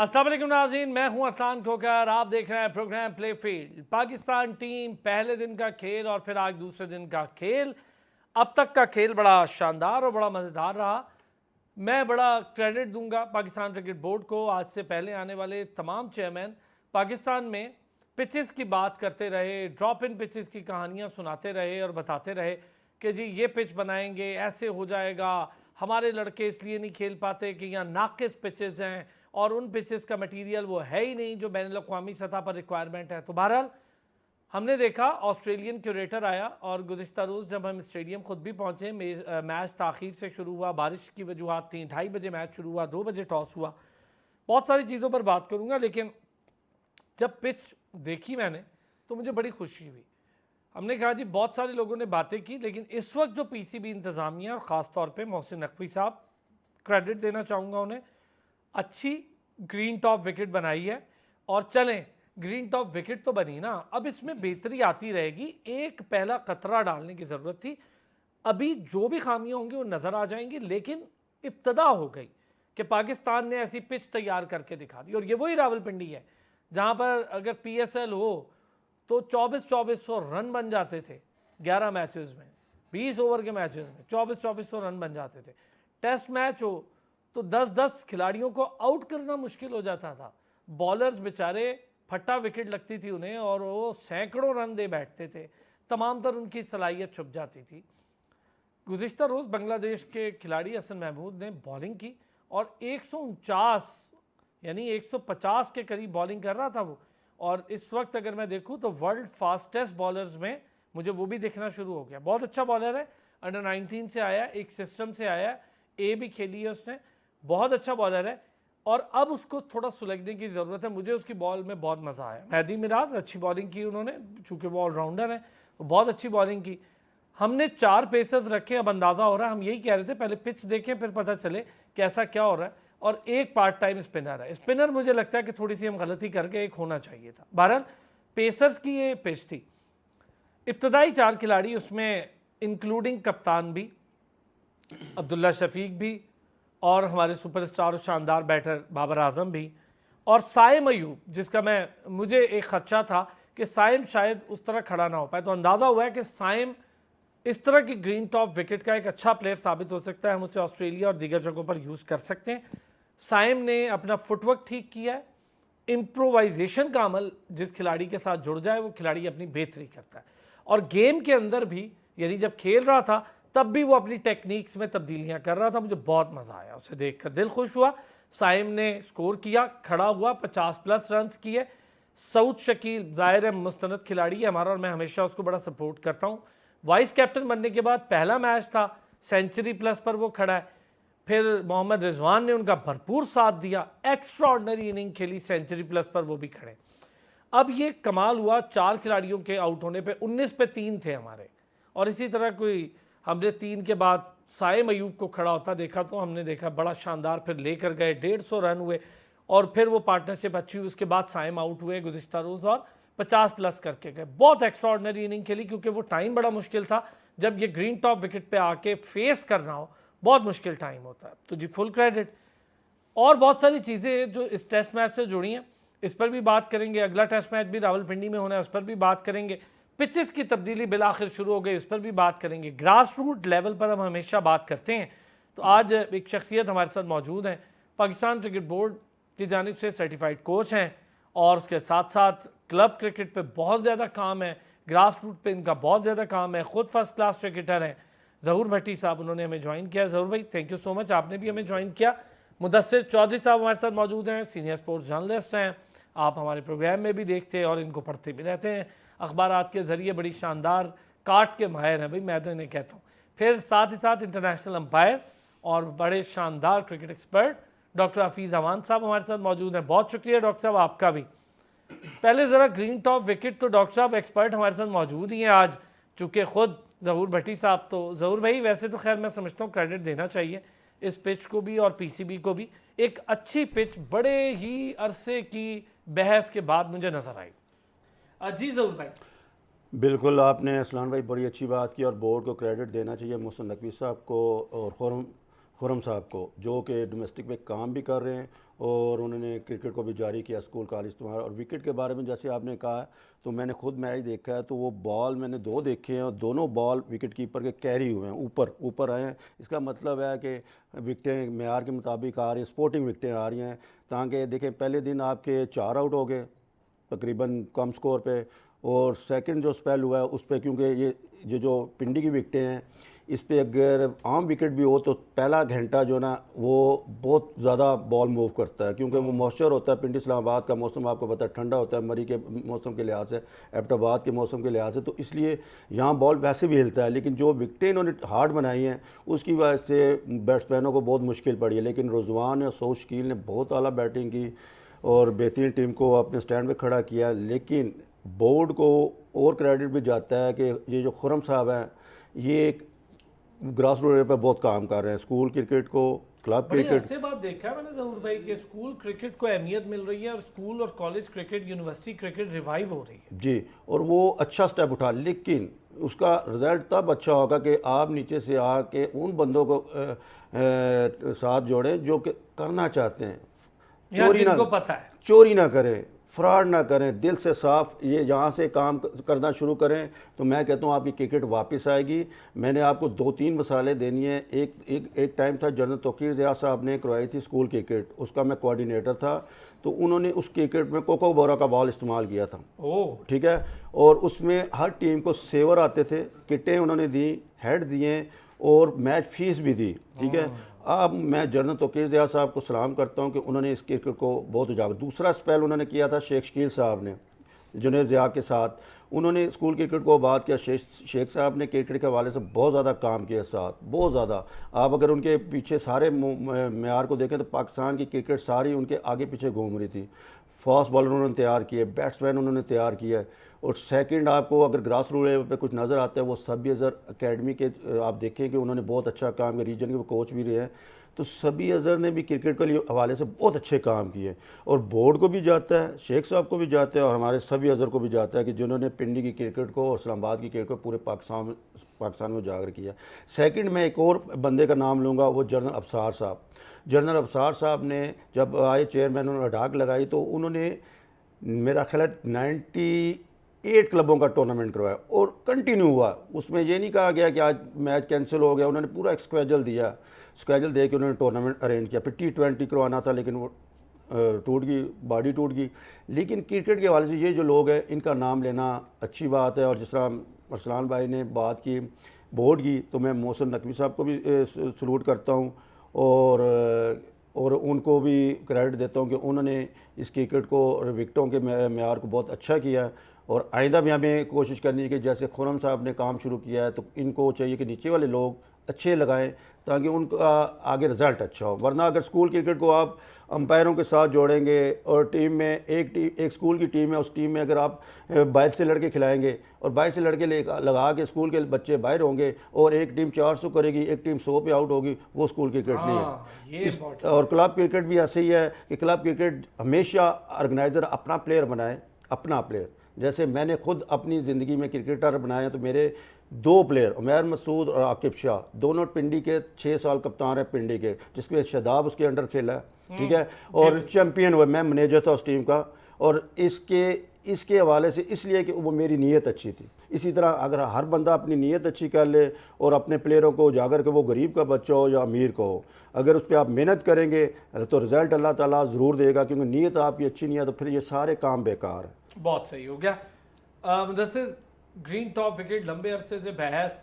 अस्सलाम वालेकुम नाज़रीन, मैं हूं अरसान खोकर। आप देख रहे हैं program play field. Pakistan team पहले दिन का खेल और फिर आज दूसरे दिन का खेल। अब तक का खेल बड़ा शानदार और बड़ा मज़ेदार रहा। मैं बड़ा क्रेडिट दूंगा पाकिस्तान क्रिकेट बोर्ड को। आज से पहले आने वाले तमाम चेयरमैन पाकिस्तान में पिचेस की बात करते रहे, ड्रॉप इन पिचेस की कहानियाँ सुनाते रहे और बताते रहे कि जी ये पिच बनाएंगे, ऐसे हो जाएगा, हमारे लड़के इसलिए नहीं खेल पाते कि यहाँ नाकिस पिचेस हैं और उन पिचेस का मटेरियल वो है ही नहीं जो बैनुल अक़वामी सतह पर रिक्वायरमेंट है। तो बहरहाल हमने देखा ऑस्ट्रेलियन क्यूरेटर आया और गुज़िश्ता रोज़ जब हम स्टेडियम खुद भी पहुँचे, मैच ताख़ीर से शुरू हुआ, बारिश की वजूहात थी, 2:30 बजे मैच शुरू हुआ, 2 बजे टॉस हुआ। बहुत सारी चीज़ों पर बात करूँगा, लेकिन जब पिच देखी मैंने तो मुझे बड़ी खुशी हुई। हमने कहा जी बहुत सारे लोगों ने बातें की, लेकिन इस वक्त जो पीसीबी इंतज़ामिया और ख़ास तौर पे मोहसिन नकवी साहब, क्रेडिट देना चाहूँगा उन्हें, अच्छी ग्रीन टॉप विकेट बनाई है। और चलें, ग्रीन टॉप विकेट तो बनी ना, अब इसमें बेहतरी आती रहेगी। एक पहला कतरा डालने की ज़रूरत थी। अभी जो भी खामियां होंगी वो नज़र आ जाएंगी, लेकिन इब्तदा हो गई कि पाकिस्तान ने ऐसी पिच तैयार करके दिखा दी। और ये वही रावलपिंडी है जहाँ पर अगर PSL हो तो 2400 रन बन जाते थे 11 मैचेस में, 20 ओवर के मैचेस में 2400 रन बन जाते थे। टेस्ट मैच हो तो 10-10 खिलाड़ियों को आउट करना मुश्किल हो जाता था। बॉलर्स बेचारे फट्टा विकेट लगती थी उन्हें और वो सैकड़ों रन दे बैठते थे। तमाम तर उनकी सलाहियत छुप जाती थी। गुज़िश्ता रोज़ बांग्लादेश के खिलाड़ी हसन महमूद ने बॉलिंग की और 149 यानी 150 के करीब बॉलिंग कर रहा था वो। और इस वक्त अगर मैं देखूं तो वर्ल्ड फास्टेस्ट बॉलर्स में मुझे वो भी देखना शुरू हो गया। बहुत अच्छा बॉलर है, अंडर 19 से आया, एक सिस्टम से आया, ए भी खेली है उसने, बहुत अच्छा बॉलर है। और अब उसको थोड़ा सुलझने की ज़रूरत है। मुझे उसकी बॉल में बहुत मज़ा आया। मेहदी मिराज अच्छी बॉलिंग की उन्होंने, चूँकि वो ऑलराउंडर है, तो बहुत अच्छी बॉलिंग की। हमने 4 पेसर्स रखे, अब अंदाज़ा हो रहा है, हम यही कह रहे थे पहले पिच देखें फिर पता चले कैसा क्या हो रहा है। और एक पार्ट टाइम स्पिनर है। स्पिनर मुझे लगता है कि थोड़ी सी हम गलती करके एक होना चाहिए था। बहरहाल पेसर्स की ये पिच थी। इब्तदाई 4 खिलाड़ी, उसमें इंक्लूडिंग कप्तान भी, अब्दुल्ला शफीक भी, और हमारे सुपरस्टार और शानदार बैटर बाबर आजम भी, और साइम अयूब, जिसका मुझे एक खदशा था कि साइम शायद उस तरह खड़ा ना हो पाए। तो अंदाज़ा हुआ है कि साइम इस तरह की ग्रीन टॉप विकेट का एक अच्छा प्लेयर साबित हो सकता है। हम उसे ऑस्ट्रेलिया और दीगर जगहों पर यूज़ कर सकते हैं। साइम ने अपना फुटवर्क ठीक किया है। इम्प्रोवाइजेशन का अमल जिस खिलाड़ी के साथ जुड़ जाए वो खिलाड़ी अपनी बेहतरी करता है। और गेम के अंदर भी, यानी जब खेल रहा था तब भी वो अपनी टेक्निक्स में तब्दीलियां कर रहा था। मुझे बहुत मज़ा आया उसे देखकर, दिल खुश हुआ। साइम ने स्कोर किया, खड़ा हुआ, 50+ रन किए। सऊद शकील ज़ाहिर है मुस्तनद खिलाड़ी है हमारा और मैं हमेशा उसको बड़ा सपोर्ट करता हूँ। वाइस कैप्टन बनने के बाद पहला मैच था, सेंचुरी प्लस पर वो खड़ा है। फिर मोहम्मद रिजवान ने उनका भरपूर साथ दिया, एक्स्ट्राऑर्डिनरी इनिंग खेली, सेंचुरी प्लस पर वो भी खड़े। अब ये कमाल हुआ, 4 खिलाड़ियों के आउट होने पे 19 पे 3 थे हमारे। और इसी तरह कोई हमने 3 के बाद साइम अयूब को खड़ा होता देखा तो हमने देखा बड़ा शानदार, फिर लेकर गए, 150 रन हुए और फिर वो पार्टनरशिप अच्छी हुई। उसके बाद साइम आउट हुए गुज़िश्ता रोज़ और 50+ करके गए। बहुत एक्स्ट्राऑर्डिनरी इनिंग खेली, क्योंकि वो टाइम बड़ा मुश्किल था। जब ये ग्रीन टॉप विकेट पे आके फेस करना हो बहुत मुश्किल टाइम होता है। तो जी फुल क्रेडिट। और बहुत सारी चीज़ें जो इस टेस्ट मैच से जुड़ी हैं, इस पर भी बात करेंगे। अगला टेस्ट मैच भी रावलपिंडी में होना है, उस पर भी बात करेंगे। पिचेस की तब्दीली बिलाखिर शुरू हो गई, उस पर भी बात करेंगे। ग्रास रूट लेवल पर हम हमेशा बात करते हैं। तो आज एक शख्सियत हमारे साथ मौजूद हैं, पाकिस्तान क्रिकेट बोर्ड की जानिब से सर्टिफाइड कोच हैं और उसके साथ साथ क्लब क्रिकेट पे बहुत ज़्यादा काम है, ग्रास रूट पे इनका बहुत ज़्यादा काम है। ख़ुद फर्स्ट क्लास क्रिकेटर हैं ज़हूर भट्टी साहब, उन्होंने हमें ज्वाइन किया। ज़हूर भाई थैंक यू सो मच, आपने भी हमें ज्वाइन किया। मुदस्सिर चौधरी साहब हमारे साथ मौजूद हैं, सीनियर स्पोर्ट्स जर्नलिस्ट हैं, आप हमारे प्रोग्राम में भी देखते हैं और इनको पढ़ते भी रहते हैं। अखबारात के ज़रिए बड़ी शानदार काट के माहिर हैं भाई, मैं तो इन्हें कहता हूँ। फिर साथ ही साथ इंटरनेशनल अंपायर और बड़े शानदार क्रिकेट एक्सपर्ट डॉक्टर हफीज़ अमान साहब हमारे साथ मौजूद हैं। बहुत शुक्रिया डॉक्टर साहब आपका भी। पहले ज़रा ग्रीन टॉप विकेट, तो डॉक्टर साहब एक्सपर्ट हमारे साथ मौजूद ही हैं आज, चूँकि ख़ुद ज़हूर भट्टी साहब। तो ज़हूर भाई वैसे तो खैर मैं समझता हूँ क्रेडिट देना चाहिए इस पिच को भी और पीसीबी को भी। एक अच्छी पिच बड़े ही अरसे की बहस के बाद मुझे नज़र आई। जी ज़हूर भाई। बिल्कुल, आपने असलान भाई बड़ी अच्छी बात की और बोर्ड को क्रेडिट देना चाहिए, मोहसिन नकवी साहब को और खुरम साहब को, जो कि डोमेस्टिक में काम भी कर रहे हैं और उन्होंने क्रिकेट को भी जारी किया, स्कूल कॉलेज इस्तेमाल। और विकेट के बारे में जैसे आपने कहा, तो मैंने खुद मैच देखा है, तो वो बॉल मैंने 2 देखे हैं और दोनों बॉल विकेट कीपर के कैरी हुए हैं, ऊपर ऊपर आए हैं। इसका मतलब है कि विकटें मेयार के मुताबिक आ रही हैं, स्पोर्टिंग विकटें आ रही हैं। ताकि देखें, पहले दिन आपके 4 आउट हो गए तकरीबन कम स्कोर पे, और सेकंड जो स्पेल हुआ है उस पर, क्योंकि ये जो पिंडी की विकटें हैं, इस पे अगर आम विकेट भी हो तो पहला घंटा जो ना वो बहुत ज़्यादा बॉल मूव करता है, क्योंकि वो मॉइस्चर होता है। पिंडी इस्लामाबाद का मौसम आपको पता है ठंडा होता है, मरी के मौसम के लिहाज से, एबटाबाद के मौसम के लिहाज से, तो इसलिए यहाँ बॉल वैसे भी हिलता है। लेकिन जो विकटें इन्होंने हार्ड बनाई हैं उसकी वजह से बैट्समैनों को बहुत मुश्किल पड़ी है। लेकिन रिजवान और सऊद शकील ने बहुत आला बैटिंग की और बेहतरीन टीम को अपने स्टैंड पे खड़ा किया। लेकिन बोर्ड को और क्रेडिट भी जाता है कि ये जो खुरम साहब हैं, ये एक ग्रास रूट लेवल पर बहुत काम कर रहे हैं। स्कूल क्रिकेट को, क्लब बड़ी क्रिकेट, अच्छी बात देखा है मैंने जहूर भाई कि स्कूल क्रिकेट को अहमियत मिल रही है और स्कूल और college cricket, university cricket revive हो रही है जी, और वो अच्छा स्टेप उठा। लेकिन उसका रिजल्ट तब अच्छा होगा कि आप नीचे से आके उन बंदों को साथ जोड़ें जो कि करना चाहते हैं, जिनको पता है, चोरी ना करें, फ्रॉड ना करें, दिल से साफ ये यहाँ से काम करना शुरू करें, तो मैं कहता हूँ आपकी क्रिकेट वापस आएगी। मैंने आपको 2-3 मिसालें देनी है। एक टाइम था, जनरल तौकीर ज़िया साहब ने करवाई थी स्कूल क्रिकेट, उसका मैं कोऑर्डिनेटर था, तो उन्होंने उस क्रिकेट में कोको बोरा का बॉल इस्तेमाल किया था। ठीक है, और उसमें हर टीम को सेवर आते थे, किटें उन्होंने दी, हेड दिए और मैच फीस भी दी। ठीक है, अब मैं जनरल तौकीर ज़िया साहब को सलाम करता हूं कि उन्होंने इस क्रिकेट को बहुत उजागर। दूसरा स्पेल उन्होंने किया था शेख शकील साहब ने, जुनैद ज़िया के साथ, उन्होंने स्कूल क्रिकेट को बात किया। शेख साहब ने क्रिकेट के हवाले से बहुत ज़्यादा काम किया साथ, बहुत ज़्यादा। आप अगर उनके पीछे सारे मेयार को देखें तो पाकिस्तान की क्रिकेट सारी उनके आगे पीछे घूम रही थी। फास्ट बॉलर उन्होंने तैयार किए, बैट्समैन उन्होंने तैयार किया। और सेकंड, आपको अगर ग्रास रूट लेवल पे कुछ नज़र आता है, वो सभी अज़हर अकेडमी के आप देखें कि उन्होंने बहुत अच्छा काम किया, रीजन के वो कोच भी रहे हैं। तो सभी अज़हर ने भी क्रिकेट के लिए हवाले से बहुत अच्छे काम किए, और बोर्ड को भी जाता है, शेख साहब को भी जाता है, और हमारे सभी अज़हर को भी जाता है कि जिन्होंने पिंडी की क्रिकेट को और इस्लामाबाद की क्रिकेट को पूरे पाकिस्तान में उजागर किया। सेकंड, मैं एक और बंदे का नाम लूँगा, वो जनरल अबसार साहब। जनरल अबसार साहब ने जब आए चेयरमैन, उन्होंने डाक लगाई, तो उन्होंने मेरा ख्याल है 98 क्लबों का टूर्नामेंट करवाया और कंटिन्यू हुआ। उसमें ये नहीं कहा गया कि आज मैच कैंसिल हो गया, उन्होंने पूरा एक स्केड्यूल दिया, स्केड्यूल दे के उन्होंने टूर्नामेंट अरेंज किया। फिर T20 करवाना था, लेकिन वो टूट गई, बॉडी टूट गई। लेकिन क्रिकेट के हवाले से ये जो लोग हैं, इनका नाम लेना अच्छी बात है। और जिस तरह अरसलान भाई ने बात की बोर्ड की, तो मैं मोहसिन नकवी साहब को भी सलूट करता हूँ और उनको भी क्रेडिट देता हूँ कि उन्होंने इस क्रिकेट को और विकटों के मेयार को बहुत अच्छा किया। और आइंदा भी हमें कोशिश करनी है कि जैसे खुरम साहब ने काम शुरू किया है, तो इनको चाहिए कि नीचे वाले लोग अच्छे लगाएं ताकि उनका आगे रिज़ल्ट अच्छा हो। वरना अगर स्कूल क्रिकेट को आप अंपायरों के साथ जोड़ेंगे और टीम में एक स्कूल की टीम है, उस टीम में अगर आप बाहर से लड़के खिलाएंगे और बाहर से लड़के लगा के स्कूल के बच्चे बाहर होंगे और एक टीम 400 करेगी, एक टीम 100 पे आउट होगी, वो स्कूल क्रिकेट नहीं है। और क्लब क्रिकेट भी ऐसे ही है कि क्लब क्रिकेट हमेशा ऑर्गेनाइज़र अपना प्लेयर बनाए, अपना प्लेयर। जैसे मैंने खुद अपनी ज़िंदगी में क्रिकेटर बनाए हैं, तो मेरे 2 प्लेयर उमैर मसूद और आकिब शाह, दोनों पिंडी के 6 साल कप्तान है पिंडी के, जिसमें शदाब उसके अंडर खेला है। ठीक है, और चैम्पियन हुआ, मैं मैनेजर था उस टीम का। और इसके हवाले से इसलिए कि वो मेरी नीयत अच्छी थी। इसी तरह अगर हर बंदा अपनी नीयत अच्छी कर ले और अपने प्लेयरों को उजागर के, वो गरीब का बच्चा हो या अमीर का हो, अगर उस पर आप मेहनत करेंगे तो रिज़ल्ट अल्लाह ताला ज़रूर देगा, क्योंकि नीयत आपकी अच्छी नहीं है तो फिर ये सारे काम बेकार है। बहुत सही हो गया। मुदस्सिर, ग्रीन टॉप विकेट लंबे अरसे से बहस,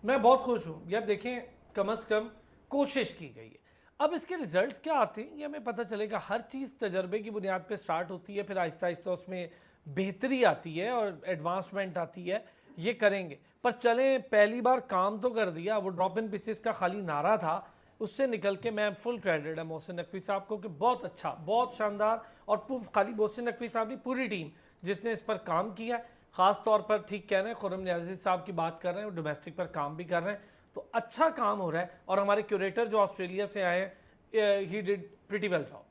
मैं बहुत खुश हूँ यार। देखें, कम अज़ कम कोशिश की गई है। अब इसके रिजल्ट्स क्या आते हैं ये हमें पता चलेगा। हर चीज़ तजर्बे की बुनियाद पे स्टार्ट होती है, फिर आहिस्ता आहिस्ता उसमें बेहतरी आती है और एडवांसमेंट आती है। ये करेंगे, पर चलें, पहली बार काम तो कर दिया। वो ड्रॉप इन पिचेस का खाली नारा था, उससे निकल के मैं फुल क्रेडिट है मोहसिन नकवी साहब को कि बहुत अच्छा, बहुत शानदार। और खाली मोहसिन नकवी साहब नहीं, पूरी टीम जिसने इस पर काम किया। ख़ास तौर पर ठीक कह रहे हैं, खुर्रम नियाज़ी साहब की बात कर रहे हैं, वो डोमेस्टिक पर काम भी कर रहे हैं, तो अच्छा काम हो रहा है। और हमारे क्यूरेटर जो ऑस्ट्रेलिया से आए हैं, he did pretty well job.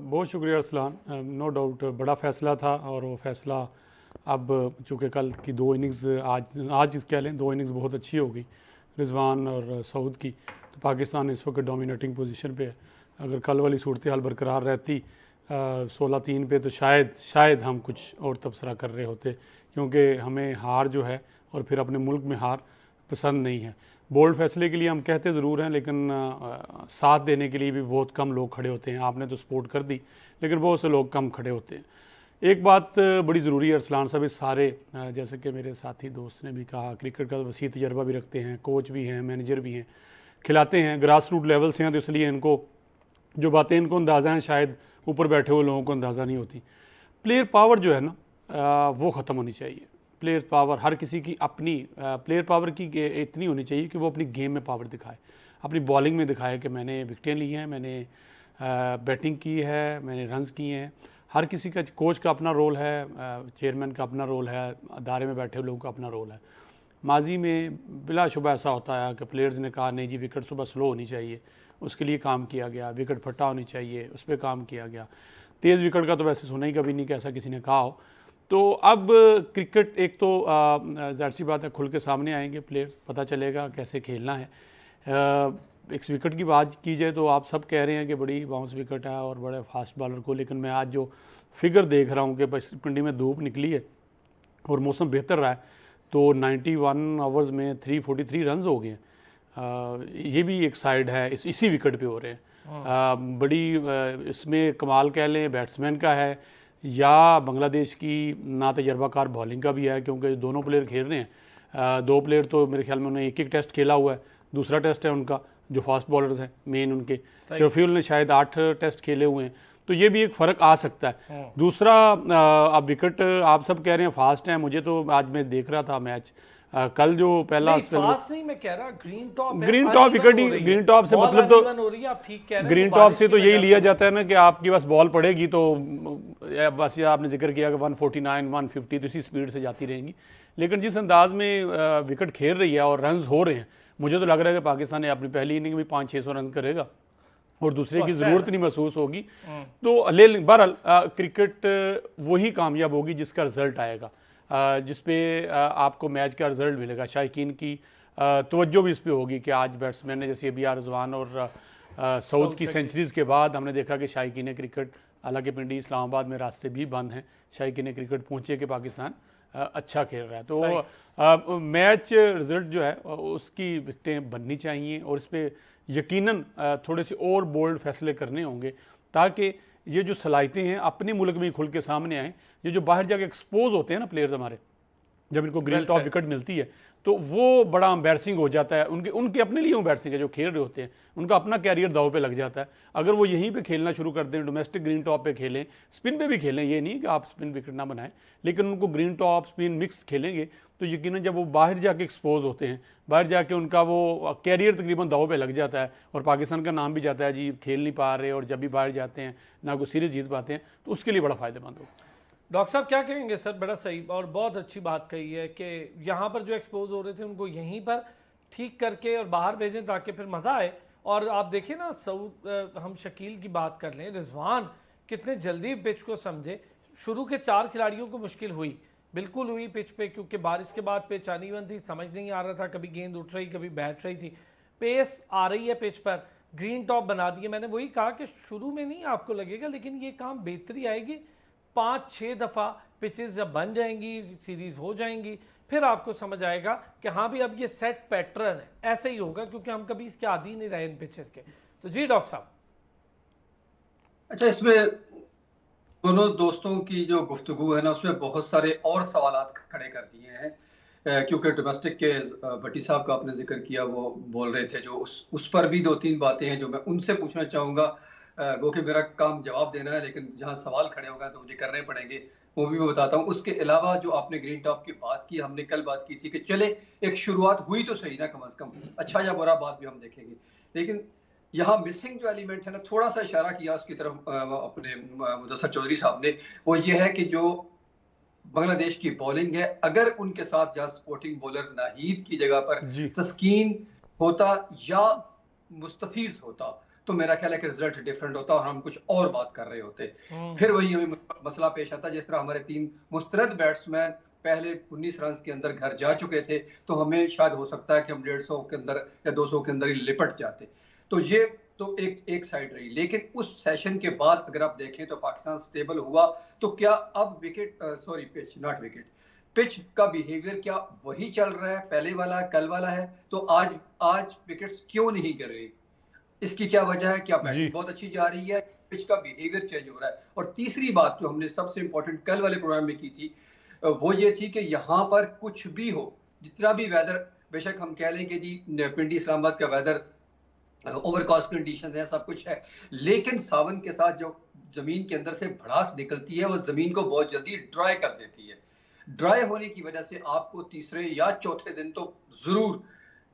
बहुत शुक्रिया अरसलान। नो डाउट बड़ा फ़ैसला था, और वो फ़ैसला अब चूँकि कल की 2 इनिंग्स, आज कह लें 2 इनिंग्स बहुत अच्छी हो गई रिजवान और सऊद की, तो पाकिस्तान इस वक्त डोमिनेटिंग पोजीशन पे है। अगर कल वाली सूरत हाल बरकरार रहती 16-3 पे, तो शायद हम कुछ और तबसरा कर रहे होते, क्योंकि हमें हार जो है और फिर अपने मुल्क में हार पसंद नहीं है। बोल्ड फैसले के लिए हम कहते ज़रूर हैं, लेकिन साथ देने के लिए भी बहुत कम लोग खड़े होते हैं। आपने तो सपोर्ट कर दी, लेकिन बहुत से लोग कम खड़े होते हैं। एक बात बड़ी ज़रूरी है अरसलान साहब, इस सारे जैसे कि मेरे साथी दोस्त ने भी कहा, क्रिकेट का वसी तजर्बा भी रखते हैं, कोच भी हैं, मैनेजर भी हैं, खिलाते हैं, ग्रास रूट लेवल से हैं, तो इसलिए इनको जो बातें इनको अंदाज़ा हैं शायद ऊपर बैठे हुए लोगों को अंदाज़ा नहीं होती। प्लेयर पावर जो है ना वो ख़त्म होनी चाहिए। प्लेयर पावर हर किसी की अपनी प्लेयर पावर की इतनी होनी चाहिए कि वो अपनी गेम में पावर दिखाए, अपनी बॉलिंग में दिखाए कि मैंने विकटें ली हैं, मैंने बैटिंग की है, मैंने रन्स किए हैं। हर किसी का, कोच का अपना रोल है, चेयरमैन का अपना रोल है, अदारे में बैठे हुए लोगों का अपना रोल है। माजी में बिलाशुबा ऐसा होता है कि प्लेयर्स ने कहा नहीं जी विकेट सुबह स्लो होनी चाहिए, उसके लिए काम किया गया, विकेट फटा होनी चाहिए, उस पर काम किया गया। तेज़ विकेट का तो वैसे सुना ही कभी नहीं कि ऐसा किसी ने कहा हो। तो अब क्रिकेट एक तो ज़ाहिर सी बात है खुल के सामने आएंगे प्लेयर्स, पता चलेगा कैसे खेलना है। एक विकेट की बात की जाए तो आप सब कह रहे हैं कि बड़ी बाउंस विकेट है और बड़े फास्ट बॉलर को, लेकिन मैं आज जो फिगर देख रहा हूँ कि बस पिंडी में धूप निकली है और मौसम बेहतर रहा है, तो 91 आवर्स में 343 रन्स हो गए हैं। ये भी एक साइड है, इसी विकेट पे हो रहे हैं। बड़ी इसमें कमाल कह लें बैट्समैन का है या बांग्लादेश की ना तजर्बाकार बॉलिंग का भी है, क्योंकि दोनों प्लेयर खेल रहे हैं। दो प्लेयर तो मेरे ख्याल में उन्होंने एक टेस्ट खेला हुआ है, दूसरा टेस्ट है उनका, जो फास्ट बॉलर्स हैं मेन उनके। शफीउल ने शायद 8 टेस्ट खेले हुए हैं, तो ये भी एक फ़र्क आ सकता है। दूसरा अब विकेट आप सब कह रहे हैं फास्ट हैं, मुझे तो आज मैं देख रहा था मैच, कल जो पहला फास्ट नहीं मैं कह रहा, ग्रीन टॉप विकेट ही, ग्रीन टॉप से मतलब तो ग्रीन टॉप से तो यही लिया जाता है ना कि आपकी बस बॉल पड़ेगी तो बस, ये आपने जिक्र किया कि 149 150 तो इसी स्पीड से जाती रहेंगी। लेकिन जिस अंदाज में विकेट खेल रही है और रन्स हो रहे हैं, मुझे तो लग रहा है कि पाकिस्तान ने अपनी पहली इनिंग में 500-600 रन करेगा और दूसरे की ज़रूरत नहीं महसूस होगी। तो बहरहाल क्रिकेट वही कामयाब होगी जिसका रिजल्ट आएगा, जिस पे आपको मैच का रिजल्ट मिलेगा। शायकीन की तवज्जो भी इस पे होगी कि आज बैट्समैन ने, जैसे अभी रिजवान और सऊद की सेंचुरीज़ के बाद हमने देखा कि शायकीन क्रिकेट, हालांकि पिंडी इस्लामाबाद में रास्ते भी बंद हैं, शायकीन क्रिकेट पहुँचे कि पाकिस्तान अच्छा खेल रहा है। तो मैच रिजल्ट जो है उसकी विकटें बननी चाहिए और इस पर यकीनन थोड़े से और बोल्ड फैसले करने होंगे, ताकि ये जो सलाहियतें हैं अपने मुल्क में ही खुल के सामने आएँ। ये जो बाहर जाके एक्सपोज होते हैं ना प्लेयर्स हमारे, जब इनको ग्रीन टॉप विकेट मिलती है तो वो बड़ा एम्बैरसिंग हो जाता है, उनके अपने लिए एम्बैरसिंग है, जो खेल रहे होते हैं उनका अपना कैरियर दाव पे लग जाता है। अगर वो यहीं पे खेलना शुरू कर दें, डोमेस्टिक ग्रीन टॉप पे खेलें, स्पिन पे भी खेलें, ये नहीं कि आप स्पिन विकेट ना बनाएं, लेकिन उनको ग्रीन टॉप स्पिन मिक्स खेलेंगे तो यकीनन जब वो बाहर जाके एक्सपोज होते हैं, बाहर जाके उनका वो कैरियर तकरीबन दाव पे लग जाता है और पाकिस्तान का नाम भी जाता है जी खेल नहीं पा रहे, और जब भी बाहर जाते हैं ना कोई सीरीज़ जीत पाते हैं, तो उसके लिए बड़ा फ़ायदेमंद होगा। डॉक्टर साहब क्या कहेंगे सर? बड़ा सही और बहुत अच्छी बात कही है कि यहाँ पर जो एक्सपोज हो रहे थे उनको यहीं पर ठीक करके और बाहर भेजें ताकि फिर मज़ा आए। और आप देखिए ना, सऊद, हम शकील की बात कर लें, रिजवान कितने जल्दी पिच को समझे। शुरू के 4 खिलाड़ियों को मुश्किल हुई, बिल्कुल हुई पिच पे, क्योंकि बारिश के बाद पिच अनइवन थी, समझ नहीं आ रहा था, कभी गेंद उठ रही कभी बैठ रही थी। पेस आ रही है पिच पर, ग्रीन टॉप बना दिए। मैंने वही कहा कि शुरू में नहीं आपको लगेगा, लेकिन ये काम बेहतरी आएगी 5-6 दफ़ा पिचेस जब बन जाएंगी, सीरीज़ हो जाएंगी, फिर आपको समझ आएगा कि हाँ भी अब ये सेट पैटर्न है, ऐसे ही होगा, क्योंकि हम कभी इसके आदी नहीं रहे इन पिचेस के। तो जी डॉक्टर साहब। अच्छा, इसमें दोनों दोस्तों की जो गुफ्तगू है ना, उसमें बहुत सारे और सवालात खड़े कर दिए हैं, क्योंकि डोमेस्टिक के भट्टी साहब का आपने जिक्र किया, वो बोल रहे थे, जो उस पर भी 2-3 बातें हैं जो मैं उनसे पूछना चाहूँगा। वो कि मेरा काम जवाब देना है, लेकिन जहाँ सवाल खड़े होगा तो मुझे करने पड़ेंगे, वो भी मैं बताता हूँ। उसके अलावा जो आपने ग्रीन टॉप की बात की, हमने कल बात की थी कि चले एक शुरुआत हुई तो सही ना, कम अज़ कम, अच्छा या बुरा बात भी हम देखेंगे। लेकिन यहाँ मिसिंग जो एलिमेंट है ना, थोड़ा सा इशारा किया उसकी तरफ अपने मुदस्सर चौधरी साहब ने, वो ये है कि जो बांग्लादेश की बॉलिंग है, अगर उनके साथ जहाँ सपोर्टिंग बॉलर नाहीद की जगह पर तस्कीन होता या मुस्तफीज होता, तो मेरा ख्याल है कि रिजल्ट डिफरेंट होता और हम कुछ और बात कर रहे होते। फिर वही हमें मसला पेश आता, जिस तरह हमारे 3 मुस्तरद बैट्समैन पहले 19 रन के अंदर घर जा चुके थे, तो हमें शायद हो सकता है कि हम 150 के अंदर या 200 के अंदर ही लिपट जाते। तो ये तो एक साइड रही, लेकिन उस सेशन के बाद अगर आप देखें तो पाकिस्तान स्टेबल हुआ। तो क्या अब पिच का बिहेवियर क्या वही चल रहा है, पहले वाला कल वाला है? तो आज विकेट्स क्यों नहीं गिर रही? इसकी क्या वजह है? क्या बैटिंग बहुत अच्छी जा रही है, पिच का बिहेवियर चेंज हो रहा है? और तीसरी बात जो हमने सबसे इंपॉर्टेंट कल वाले प्रोग्राम में की थी, वो ये थी कि यहाँ पर कुछ भी हो, जितना भी वेदर, बेशक हम कह लें कि जी पिंडी इस्लामाबाद का वेदर ओवरकास्ट कंडीशन है, सब कुछ है, लेकिन सावन के साथ जो जमीन के अंदर से भड़ास निकलती है वो जमीन को बहुत जल्दी ड्राई कर देती है। ड्राई होने की वजह से आपको तीसरे या चौथे दिन तो जरूर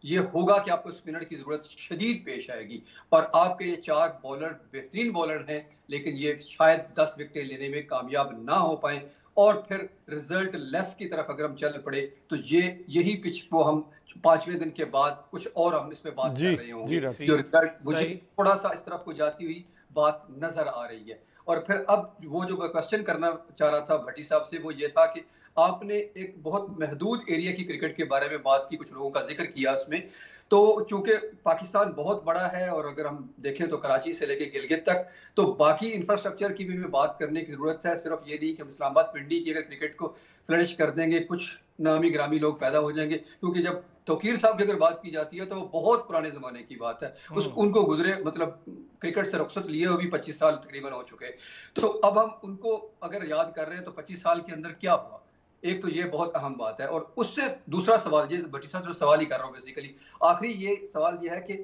ये होगा कि आपको स्पिनर की जरूरत शदीद पेश आएगी। और आपके ये 4 बॉलर बेहतरीन बॉलर हैं, लेकिन ये शायद 10 विकेटें लेने में कामयाब ना हो पाए, और फिर रिजल्ट लेस की तरफ अगर हम चल पड़े तो यही पिच को हम 5वें दिन के बाद कुछ और हम इस पे बात कर रहे होंगे, जो रिजल्ट मुझे थोड़ा सा इस तरफ को जाती हुई बात नजर आ रही है। और फिर अब वो जो मैं क्वेश्चन करना चाह रहा था भट्टी साहब से, वो ये था कि आपने एक बहुत महदूद एरिया की क्रिकेट के बारे में बात की, कुछ लोगों का जिक्र किया उसमें। तो चूंकि पाकिस्तान बहुत बड़ा है, और अगर हम देखें तो कराची से लेके गिलगित तक, तो बाकी इंफ्रास्ट्रक्चर की भी हमें बात करने की जरूरत है। सिर्फ ये नहीं कि हम इस्लामाबाद पिंडी की अगर क्रिकेट को फ्लरिश कर देंगे, कुछ नामी ग्रामी लोग पैदा हो जाएंगे, क्योंकि जब तौकीर साहब की अगर बात की जाती है तो वो बहुत पुराने जमाने की बात है। उनको गुजरे मतलब क्रिकेट से रुखसत लिए हुए भी 25 साल तकरीबन हो चुके। तो अब हम उनको अगर याद कर रहे हैं तो 25 साल के अंदर क्या हुआ, एक तो ये बहुत अहम बात है। और उससे दूसरा सवाल, ये भट्टी साहब जो सवाल ही कर रहा हूँ बेसिकली, आखिरी ये सवाल ये है कि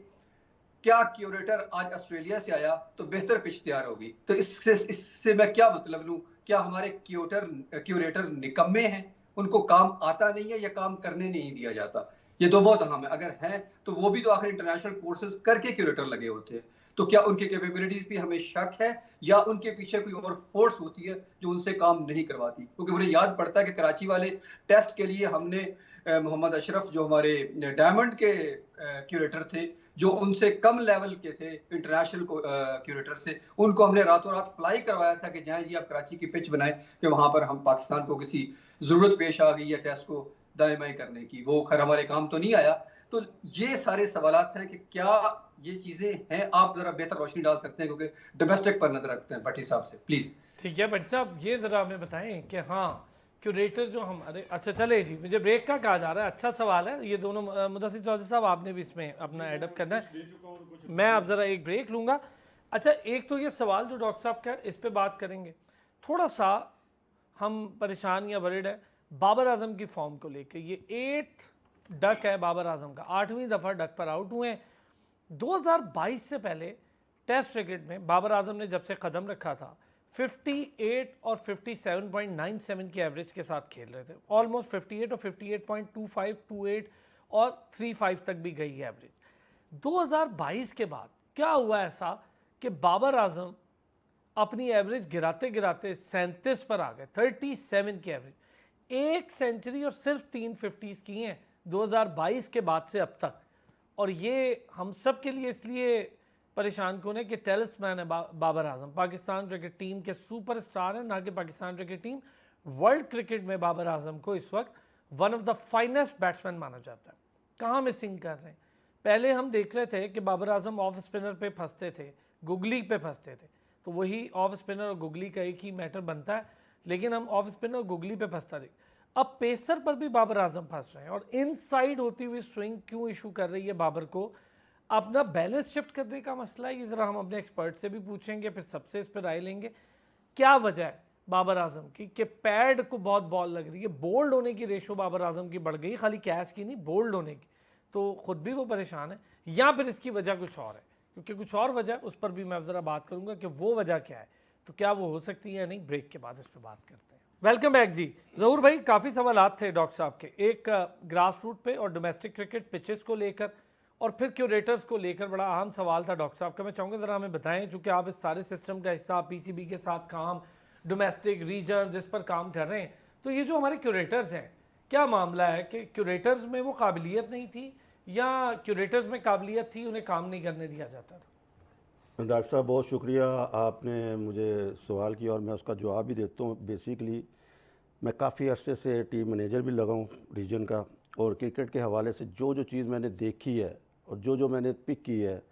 क्या क्यूरेटर आज ऑस्ट्रेलिया से आया तो बेहतर पिच तैयार होगी? तो इससे मैं क्या मतलब लूं? क्या हमारे क्यूरेटर निकम्मे हैं, उनको काम आता नहीं है, या काम करने नहीं दिया जाता? ये तो बहुत अहम है। अगर हैं तो वो भी तो आखिर इंटरनेशनल कोर्सेज करके क्यूरेटर लगे होते हैं। तो क्या उनकी कैपेबिलिटीज भी हमें शक है, या उनके पीछे कोई और फोर्स होती है जो उनसे काम नहीं करवाती? क्योंकि मुझे याद पड़ता है कि कराची वाले टेस्ट के लिए हमने मोहम्मद अशरफ जो हमारे डायमंड के क्यूरेटर थे, जो उनसे कम लेवल के थे इंटरनेशनल क्यूरेटर से, उनको हमने रातों रात फ्लाई करवाया था कि जाएं जी आप कराची की पिच बनाएं, कि वहां पर हम पाकिस्तान को किसी जरूरत पेश आ गई है टेस्ट को दाएं बाएं करने की। वो खैर हमारे काम तो नहीं आया। तो ये सारे सवालात हैं कि क्या ये चीजें हैं, आप जरा बेहतर रोशनी डाल सकते हैं, क्योंकि डोमेस्टिक पर नजर रखते हैं भट्टी साहब से, प्लीज। ठीक है भट्टी साहब, ये जरा हमें बताएं कि हाँ क्यूरेटर जो हमारे, अच्छा चले जी, मुझे ब्रेक का कहा जा रहा है, अच्छा सवाल है ये दोनों। मुदस्सिर चौधरी साहब आपने भी इसमें अपना एडअप करना है, मैं अब जरा एक ब्रेक लूँगा। अच्छा, एक तो ये सवाल जो डॉक्टर साहब का, इस पर बात करेंगे। थोड़ा सा हम परेशान या वरिड है बाबर आजम की फॉर्म को लेके। ये 8th डक है बाबर आजम का, 8वीं दफ़ा डक पर आउट हुए हैं। 2022 से पहले टेस्ट क्रिकेट में बाबर आजम ने जब से कदम रखा था 58 और 57.97 की एवरेज के साथ खेल रहे थे। ऑलमोस्ट 58 और 58.25, 28 और 35 तक भी गई है एवरेज। 2022 के बाद क्या हुआ ऐसा कि बाबर आजम अपनी एवरेज गिराते गिराते 37 पर आ गए, 37 की एवरेज। 1 सेंचुरी और सिर्फ 3 50s की हैं 2022 के बाद से अब तक। और ये हम सब के लिए इसलिए परेशान कौन है कि टेलिस्मैन है बाबर आजम, पाकिस्तान क्रिकेट टीम के सुपरस्टार हैं, ना कि Pakistan cricket team. World cricket में बाबर आजम को इस वक्त one of the finest batsman माना जाता है। कहाँ मिसिंग कर रहे हैं? पहले हम देख रहे थे कि बाबर आजम ऑफ स्पिनर पे फंसते थे, गुगली पे फंसते थे, तो वही ऑफ स्पिनर और गुगली का एक ही मैटर बनता है, लेकिन हम ऑफ स्पिनर और गुगली पे फंसता रहे। अब पेसर पर भी बाबर आजम फंस रहे हैं, और इनसाइड होती हुई स्विंग क्यों इशू कर रही है बाबर को? अपना बैलेंस शिफ्ट करने का मसला है, ये ज़रा हम अपने एक्सपर्ट से भी पूछेंगे, फिर सबसे इस पर राय लेंगे। क्या वजह है बाबर आजम की कि पैड को बहुत बॉल लग रही है? बोल्ड होने की रेशो बाबर आजम की बढ़ गई, खाली कैच की नहीं, बोल्ड होने की, तो ख़ुद भी वो परेशान है, या फिर इसकी वजह कुछ और है? क्योंकि कुछ और वजह, उस पर भी मैं ज़रा बात करूँगा कि वो वजह क्या है, तो क्या वो हो सकती है या नहीं। ब्रेक के बाद इस पर बात करते हैं। वेलकम बैक जी। ज़हूर भाई, काफ़ी सवालात थे डॉक्टर साहब के, एक ग्रास रूट पे और डोमेस्टिक क्रिकेट पिचेस को लेकर, और फिर क्यूरेटर्स को लेकर बड़ा अहम सवाल था डॉक्टर साहब का। मैं चाहूँगा ज़रा हमें बताएं, चूँकि आप इस सारे सिस्टम का हिस्सा, पीसीबी के साथ काम, डोमेस्टिक रीजन जिस पर काम कर रहे हैं, तो ये जो हमारे क्यूरेटर्स हैं, क्या मामला है कि क्यूरेटर्स में वो काबिलियत नहीं थी, या क्यूरेटर्स में काबिलियत थी, उन्हें काम नहीं करने दिया जाता था? डॉक्टर साहब बहुत शुक्रिया, आपने मुझे सवाल किया और मैं उसका जवाब भी देता हूँ। बेसिकली मैं काफ़ी अरसे से टीम मैनेजर भी लगा हूँ रीजन का, और क्रिकेट के हवाले से जो जो चीज़ मैंने देखी है और जो जो मैंने पिक की है,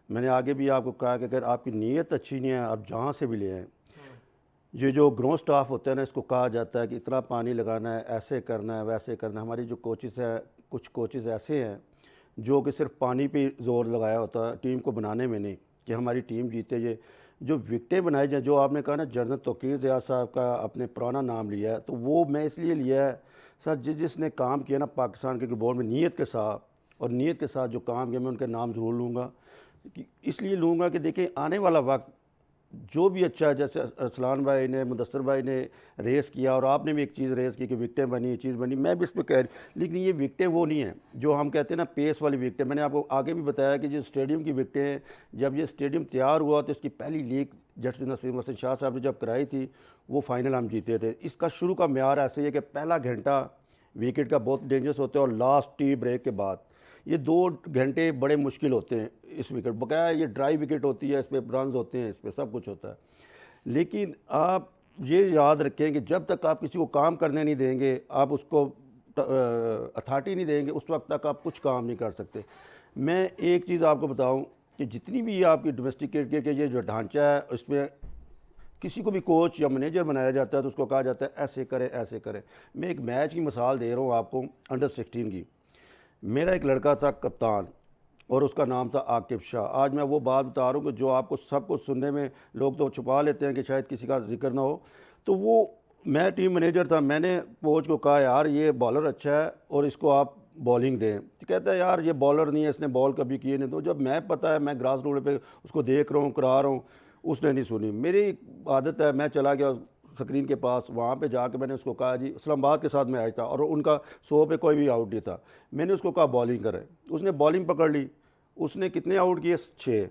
मैंने आगे भी आपको कहा कि अगर आपकी नीयत अच्छी नहीं है, आप जहाँ से भी ले आएँ, ये जो ग्राउंड स्टाफ होता है ना, इसको कहा जाता है कि इतना पानी लगाना है, ऐसे करना है, वैसे करना है। हमारी जो कोचेस हैं, कुछ कोचेस ऐसे हैं जो कि सिर्फ पानी पे जोर लगाया होता है, टीम को बनाने में नहीं, कि हमारी टीम जीते। ये जो विकटें बनाई जाए, जो आपने कहा ना जनरल तौकीर ज़िया साहब का आपने पुराना नाम लिया है, तो वो मैं इसलिए लिया है सर, जिसने काम किया ना पाकिस्तान क्रिकेट बोर्ड में नीयत के साथ, और नीयत के साथ जो काम किया, मैं उनके नाम ज़रूर लूँगा। इसलिए लूँगा कि देखिए आने वाला वक्त जो भी अच्छा है, जैसे अरसलान भाई ने, मुदस्सर भाई ने रेस किया, और आपने भी एक चीज़ रेस की कि विकटें बनी, चीज़ बनी, मैं भी इस पर कह रही, लेकिन ये विकटें वो नहीं है जो हम कहते हैं ना पेस वाली विकटें। मैंने आपको आगे भी बताया कि जो स्टेडियम की विकटें हैं, जब ये स्टेडियम तैयार हुआ तो इसकी पहली लीग जस्टिस नसीम हसन शाह साहब ने जब कराई थी, वो फाइनल हम जीते थे। इसका शुरू का म्यार ऐसे ही है कि पहला घंटा विकेट का बहुत डेंजरस होता है, और लास्ट टी ब्रेक के बाद ये 2 घंटे बड़े मुश्किल होते हैं इस विकेट। बकाया ये ड्राई विकेट होती है, इस पर रन्स होते हैं, इस पर सब कुछ होता है। लेकिन आप ये याद रखें कि जब तक आप किसी को काम करने नहीं देंगे, आप उसको अथॉरिटी नहीं देंगे, उस वक्त तक आप कुछ काम नहीं कर सकते। मैं एक चीज़ आपको बताऊं कि जितनी भी आपकी डोमेस्टिक क्रिकेट के ये जो ढांचा है, उसमें किसी को भी कोच या मैनेजर बनाया जाता है तो उसको कहा जाता है ऐसे करें, ऐसे करें। मैं एक मैच की मिसाल दे रहा हूँ आपको, अंडर 16 की। मेरा एक लड़का था कप्तान, और उसका नाम था आकिब शाह। आज मैं वो बात बता रहा हूँ कि जो आपको सब कुछ सुनने में लोग तो छुपा लेते हैं कि शायद किसी का जिक्र ना हो। तो वो, मैं टीम मैनेजर था, मैंने कोच को कहा यार ये बॉलर अच्छा है और इसको आप बॉलिंग दें। तो कहता है यार ये बॉलर नहीं है, इसने बॉल कभी किए नहीं। तो जब मैं पता है मैं ग्रास रूट पे उसको देख रहा हूँ, करा रहा हूँ, उसने नहीं सुनी। मेरी आदत है, मैं चला गया स्क्रीन के पास, वहाँ पे जाके मैंने उसको कहा जी, इस्लामाबाद के साथ मैं आया था और उनका 100 पे कोई भी आउट नहीं था। मैंने उसको कहा बॉलिंग करें, उसने बॉलिंग पकड़ ली। उसने कितने आउट किए? 6।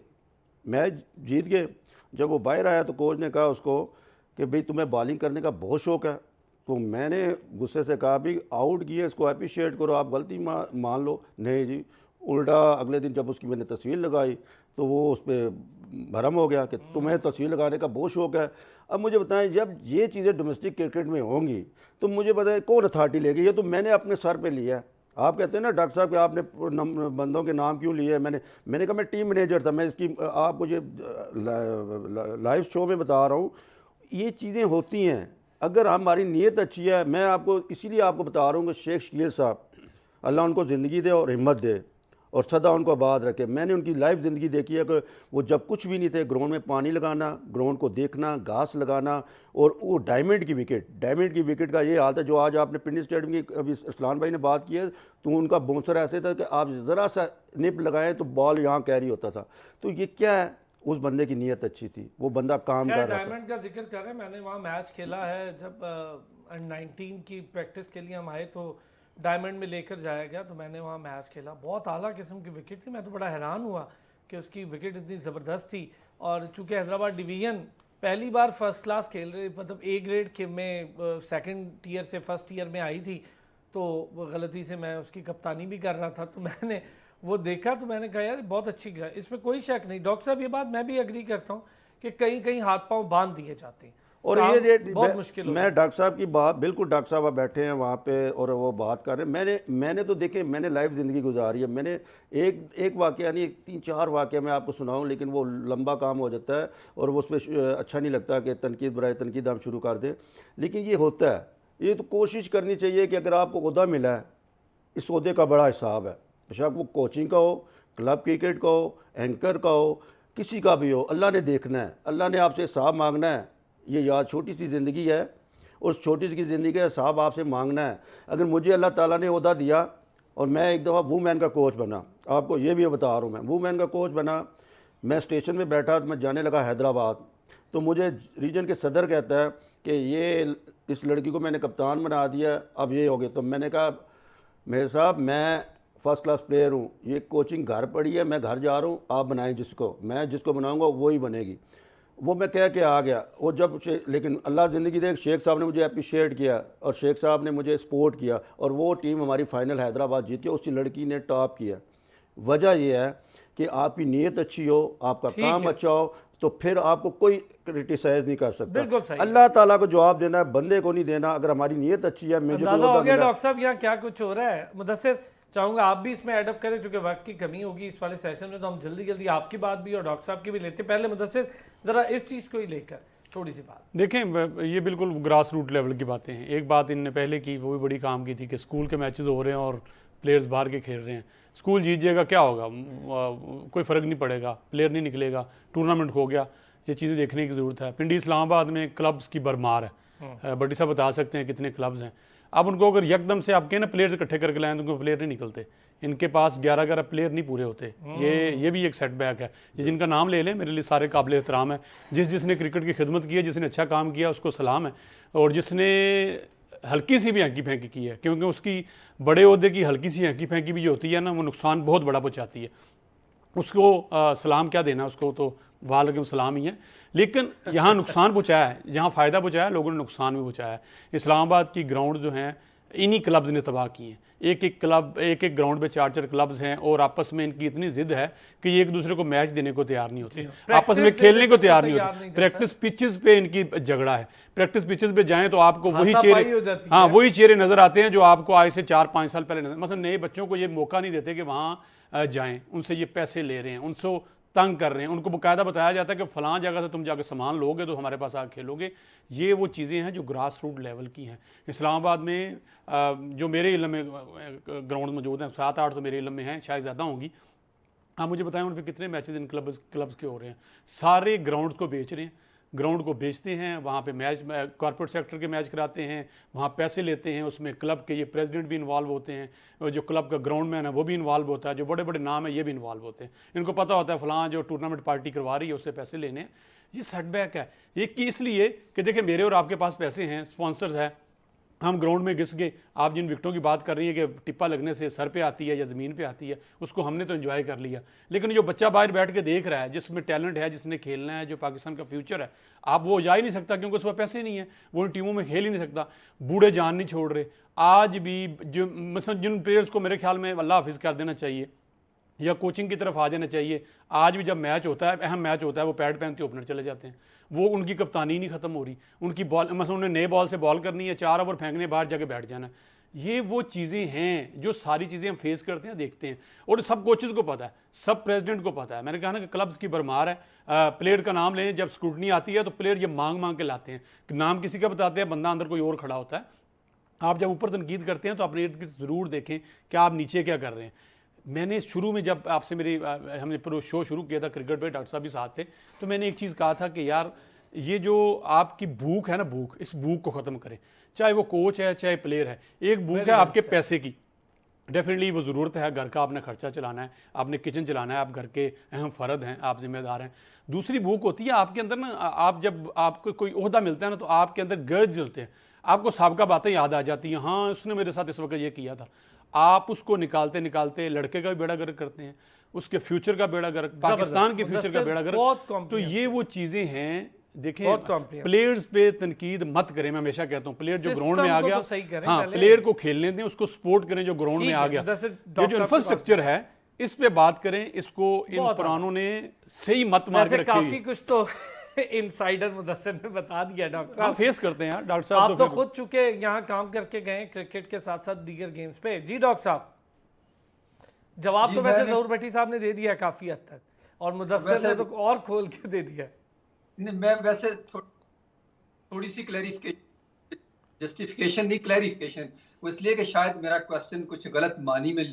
मैच जीत गए। जब वो बाहर आया तो कोच ने कहा उसको कि भाई तुम्हें बॉलिंग करने का बहुत शौक़ है। तो मैंने गुस्से से कहा भाई आउट किए, इसको अप्रिशिएट करो, आप गलती मान लो। नहीं जी, उल्टा अगले दिन जब उसकी मैंने तस्वीर लगाई तो वो उस पर भरम हो गया कि तुम्हें तस्वीर लगाने का बहुत शौक़ है। अब मुझे बताएं, जब ये चीज़ें डोमेस्टिक क्रिकेट में होंगी तो मुझे बताएं कौन अथॉरिटी लेगी? ये तो मैंने अपने सर पे लिया है। आप कहते हैं ना डॉक्टर साहब कि आपने बंदों के नाम क्यों लिए? मैंने कहा मैं टीम मैनेजर था, मैं इसकी आपको ये लाइव शो में बता रहा हूँ। ये चीज़ें होती हैं अगर हमारी नीयत अच्छी है। मैं आपको इसीलिए आपको बता रहा हूँ कि शेख शकील साहब, अल्लाह उनको ज़िंदगी दे और हिम्मत दे और सदा उनको आबाद रखे। मैंने उनकी लाइफ ज़िंदगी देखी है कि वो जब कुछ भी नहीं थे, ग्राउंड में पानी लगाना, ग्राउंड को देखना, घास लगाना, और वो डायमंड की विकेट का ये हाल था। जो आज आपने पिंडी स्टेडियम की अभी अरसलान भाई ने बात की है, तो उनका बाउंसर ऐसे था कि आप ज़रा सा निप लगाएं तो बॉल यहाँ कैरी होता था। तो ये क्या है? उस बंदे की नीयत अच्छी थी, वो बंदा काम कर रहा था। डायमंड का जिक्र कर रहे हैं, मैंने वहाँ मैच खेला है। जब अंडर-19 की प्रैक्टिस के लिए हम आए तो डायमंड में लेकर जाया गया, तो मैंने वहाँ मैच खेला। बहुत आला किस्म की विकेट थी। मैं तो बड़ा हैरान हुआ कि उसकी विकेट इतनी ज़बरदस्त थी। और चूँकि हैदराबाद डिवीज़न पहली बार फर्स्ट क्लास खेल रही, मतलब ए ग्रेड में सेकंड टियर से फर्स्ट टियर में आई थी, तो गलती से मैं उसकी कप्तानी भी कर रहा था। तो मैंने वो देखा तो मैंने कहा यार बहुत अच्छी, इसमें कोई शक नहीं। डॉक्टर साहब ये बात मैं भी एग्री करता हूँ कि कहीं कहीं हाथ पांव बांध दिए जाते हैं और ये बहुत मुश्किल। मैं डॉक्टर साहब की बात बिल्कुल, डॉक्टर साहब बैठे हैं वहाँ पे और वो बात कर रहे हैं। मैंने तो देखे, मैंने लाइव ज़िंदगी गुजारी है। मैंने एक वाक़या नहीं, 3-4 वाक़या मैं आपको सुनाऊँ, लेकिन वो लंबा काम हो जाता है और वो उस पर अच्छा नहीं लगता कि तनकीद बराए तनकीद हम शुरू कर दें। लेकिन ये होता है, ये तो कोशिश करनी चाहिए कि अगर आपको ओहदा मिला है, इस ओहदे का बड़ा हिसाब है, बेशक वो कोचिंग का हो, क्लब क्रिकेट का हो, एंकर का हो, किसी का भी हो। अल्लाह ने देखना है, अल्लाह ने आपसे हिसाब मांगना है। ये याद, छोटी सी ज़िंदगी है और उस छोटी सी ज़िंदगी का हिसाब आपसे मांगना है। अगर मुझे अल्लाह ताला ने ओहदा दिया और मैं एक दफ़ा वूमेन का कोच बना, आपको ये भी बता रहा हूँ, मैं वूमेन का कोच बना, मैं स्टेशन में बैठा तो मैं जाने लगा हैदराबाद, तो मुझे रीजन के सदर कहता है कि ये इस लड़की को मैंने कप्तान बना दिया, अब ये हो गया। तो मैंने कहा मेरे साहब मैं फर्स्ट क्लास प्लेयर हूँ, ये कोचिंग घर पड़ी है, मैं घर जा रहा हूँ, आप बनाएं जिसको, मैं जिसको बनाऊँगा वो ही बनेगी। वो मैं कह के आ गया। वो जब लेकिन अल्लाह ज़िंदगी दे, शेख साहब ने मुझे अप्रिशिएट किया और शेख साहब ने मुझे सपोर्ट किया और वो टीम हमारी फाइनल हैदराबाद जीत के उसी लड़की ने टॉप किया। वजह यह है कि आपकी नीयत अच्छी हो, आपका काम अच्छा हो, तो फिर आपको कोई क्रिटिसाइज नहीं कर सकता। अल्लाह ताला को जवाब देना है, बंदे को नहीं देना। अगर हमारी नीयत अच्छी है, मुझे अंदाजा हो गया डॉक्टर साहब यहाँ क्या कुछ हो रहा है। मुदस्सिर चाहूँगा आप भी इसमें एडअप करें, चूँकि वक्त की कमी होगी इस वाले सेशन में, तो हम जल्दी जल्दी आपकी बात भी और डॉक्टर साहब की भी लेते हैं। पहले मुदस्सिर ज़रा इस चीज़ को ही लेकर थोड़ी सी बात। देखें, ये बिल्कुल ग्रास रूट लेवल की बातें हैं। एक बात इनने पहले की, वो भी बड़ी काम की थी, कि स्कूल के मैचेस हो रहे हैं और प्लेयर्स बाहर के खेल रहे हैं। स्कूल जीत जाएगा क्या होगा, कोई फ़र्क नहीं पड़ेगा, प्लेयर नहीं निकलेगा, टूर्नामेंट हो गया। ये चीज़ें देखने की ज़रूरत है। पिंडी इस्लामाबाद में क्लब्स की भरमार है, बड़ी साहब बता सकते हैं कितने क्लब्स हैं। अब उनको अगर यकदम से आप कहें ना प्लेयर्स इकट्ठे करके लाएं तो उनको प्लेयर नहीं निकलते। इनके पास 11-11 प्लेयर नहीं पूरे होते। ये भी एक सेटबैक है। ये जिनका नाम ले लें, मेरे लिए सारे काबिल एहतराम है। जिसने क्रिकेट की खिदमत की है, जिसने अच्छा काम किया, उसको सलाम है। और जिसने हल्की सी भी हैंकी फैंकी की है, क्योंकि उसकी बड़े ओहदे की हल्की सी हैंकी फैंकी भी जो होती है ना, वो नुकसान बहुत बड़ा पहुँचाती है। उसको सलाम क्या देना, उसको तो वालेकुम सलाम ही है। लेकिन यहाँ नुकसान पहुँचाया है, जहाँ फ़ायदा पहुँचाया है, लोगों ने नुकसान भी पहुँचाया है। इस्लामाबाद की ग्राउंड जो हैं, इन्हीं क्लब्स ने तबाह की हैं। एक एक ग्राउंड पे 4-4 क्लब्स हैं, और आपस में इनकी इतनी जिद है कि ये एक दूसरे को मैच देने को तैयार नहीं होते, आपस में खेलने को तैयार नहीं होते। प्रैक्टिस पिचेस पे इनकी झगड़ा है। प्रैक्टिस पिचेस पे जाएं तो आपको वही चेहरे, हाँ वही चेहरे नजर आते हैं जो आपको आज से 4-5 साल पहले नजर। मतलब नए बच्चों को ये मौका नहीं देते कि वहाँ जाएं, उनसे ये पैसे ले रहे हैं, उनसे तंग कर रहे हैं। उनको बाकायदा बताया जाता है कि फ़लाँ जगह से तुम जाकर सामान लोगे तो हमारे पास आकर खेलोगे। ये वो चीज़ें हैं जो ग्रास रूट लेवल की हैं। इस्लामाबाद में जो मेरे इल्म में ग्राउंड मौजूद हैं, 7-8 तो मेरे इल्म में हैं, शायद ज़्यादा होंगी। आप मुझे बताएं उन पर कितने मैचेस इन क्लब्स के हो रहे हैं। सारे ग्राउंड को बेच रहे हैं, ग्राउंड को बेचते हैं, वहाँ पे मैच कॉर्पोरेट सेक्टर के मैच कराते हैं, वहाँ पैसे लेते हैं। उसमें क्लब के ये प्रेसिडेंट भी इन्वॉल्व होते हैं, और जो क्लब का ग्राउंड मैन है वो भी इन्वॉल्व होता है, जो बड़े बड़े नाम है ये भी इन्वॉल्व होते हैं। इनको पता होता है फ़लाँ जो टूर्नामेंट पार्टी करवा रही है उससे पैसे लेने हैं। ये सेटबैक है। ये कि इसलिए कि देखिए मेरे और आपके पास पैसे हैं, स्पॉन्सर्स हैं, हम ग्राउंड में घिस गए। आप जिन विकेटों की बात कर रही है कि टिप्पा लगने से सर पे आती है या ज़मीन पे आती है, उसको हमने तो एंजॉय कर लिया। लेकिन जो बच्चा बाहर बैठ के देख रहा है, जिसमें टैलेंट है, जिसने खेलना है, जो पाकिस्तान का फ्यूचर है, आप वो जा ही नहीं सकता क्योंकि उसमें पैसे नहीं है, वो इन टीमों में खेल ही नहीं सकता। बूढ़े जान नहीं छोड़ रहे। आज भी जो मसलन जिन प्लेयर्स को मेरे ख्याल में अल्लाह हाफिज़ कर देना चाहिए या कोचिंग की तरफ आ जाना चाहिए, आज भी जब मैच होता है, अहम मैच होता है, वो पैड पहनते ओपनर चले जाते हैं। वो उनकी कप्तानी नहीं ख़त्म हो रही, उनकी बॉल मतलब उन्हें नए बॉल से बॉल करनी है, 4 ओवर फेंकने, बाहर जाके बैठ जाना। ये वो चीज़ें हैं जो सारी चीज़ें हम फेस करते हैं, देखते हैं, और सब कोचेज़ को पता है, सब प्रेसिडेंट को पता है। मैंने कहा ना कि क्लब्स की भरमार है। प्लेयर का नाम लें, जब स्क्रूटनी आती है तो प्लेयर ये मांग के लाते हैं, नाम किसी का बताते हैं, बंदा अंदर कोई और खड़ा होता है। आप जब ऊपर तनकीद करते हैं तो अपने इर्द गिर्द ज़रूर देखें कि आप नीचे क्या कर रहे हैं। मैंने शुरू में जब आपसे हमने पूरा शो शुरू किया था क्रिकेट पे, डॉक्टर साहब भी साथ थे, तो मैंने एक चीज़ कहा था कि यार ये जो आपकी भूख है ना, भूख, इस भूख को ख़त्म करें। चाहे वो कोच है, चाहे प्लेयर है, एक भूख है आपके पैसे की, डेफिनेटली वो ज़रूरत है। घर का आपने खर्चा चलाना है, आपने किचन चलाना है, आप घर के अहम फ़र्द हैं, आप जिम्मेदार हैं। दूसरी भूख होती है आपके अंदर ना, आप जब आपको कोई ओहदा मिलता है ना, तो आपके अंदर गर्ज होते हैं, आपको साबिक़ा बातें याद आ जाती हैं। हाँ, उसने मेरे साथ इस वक्त ये किया था। आप उसको निकालते निकालते लड़के का भी बेड़ा गर्क करते हैं, उसके फ्यूचर का बेड़ा गर्क, पाकिस्तान के फ्यूचर का बेड़ा गर्क। तो ये वो चीज़ें हैं। देखें, प्लेयर्स पे तनकीद मत करें। मैं हमेशा कहता हूँ प्लेयर जो ग्राउंड में आ गया, हाँ प्लेयर को खेलने दें, उसको सपोर्ट करें जो ग्राउंड में आ गया। ये जो इंफ्रास्ट्रक्चर है इस पे बात करें, इसको इन पुरानों ने सही मत मार के रखी। काफी कुछ तो इनसाइडर मुदस्सिर ने बता दिया डॉक्टर साहब। फेस करते हैं यार डॉक्टर साहब, आप तो खुद चुके यहाँ काम करके गए क्रिकेट के साथ साथ दीगर गेम्स पे। जी डॉक्टर साहब, जवाब तो वैसे ज़हूर भट्टी साहब ने दे दिया काफी हद तक, और मुदस्सिर ने तो और खोल के दे दिया। नहीं, मैं वैसे थोड़ी सी क्लैरिफिकेशन, जस्टिफिकेशन नहीं, क्लैरिफिकेशन, वो इसलिए कि शायद मेरा क्वेश्चन कुछ गलत मानी में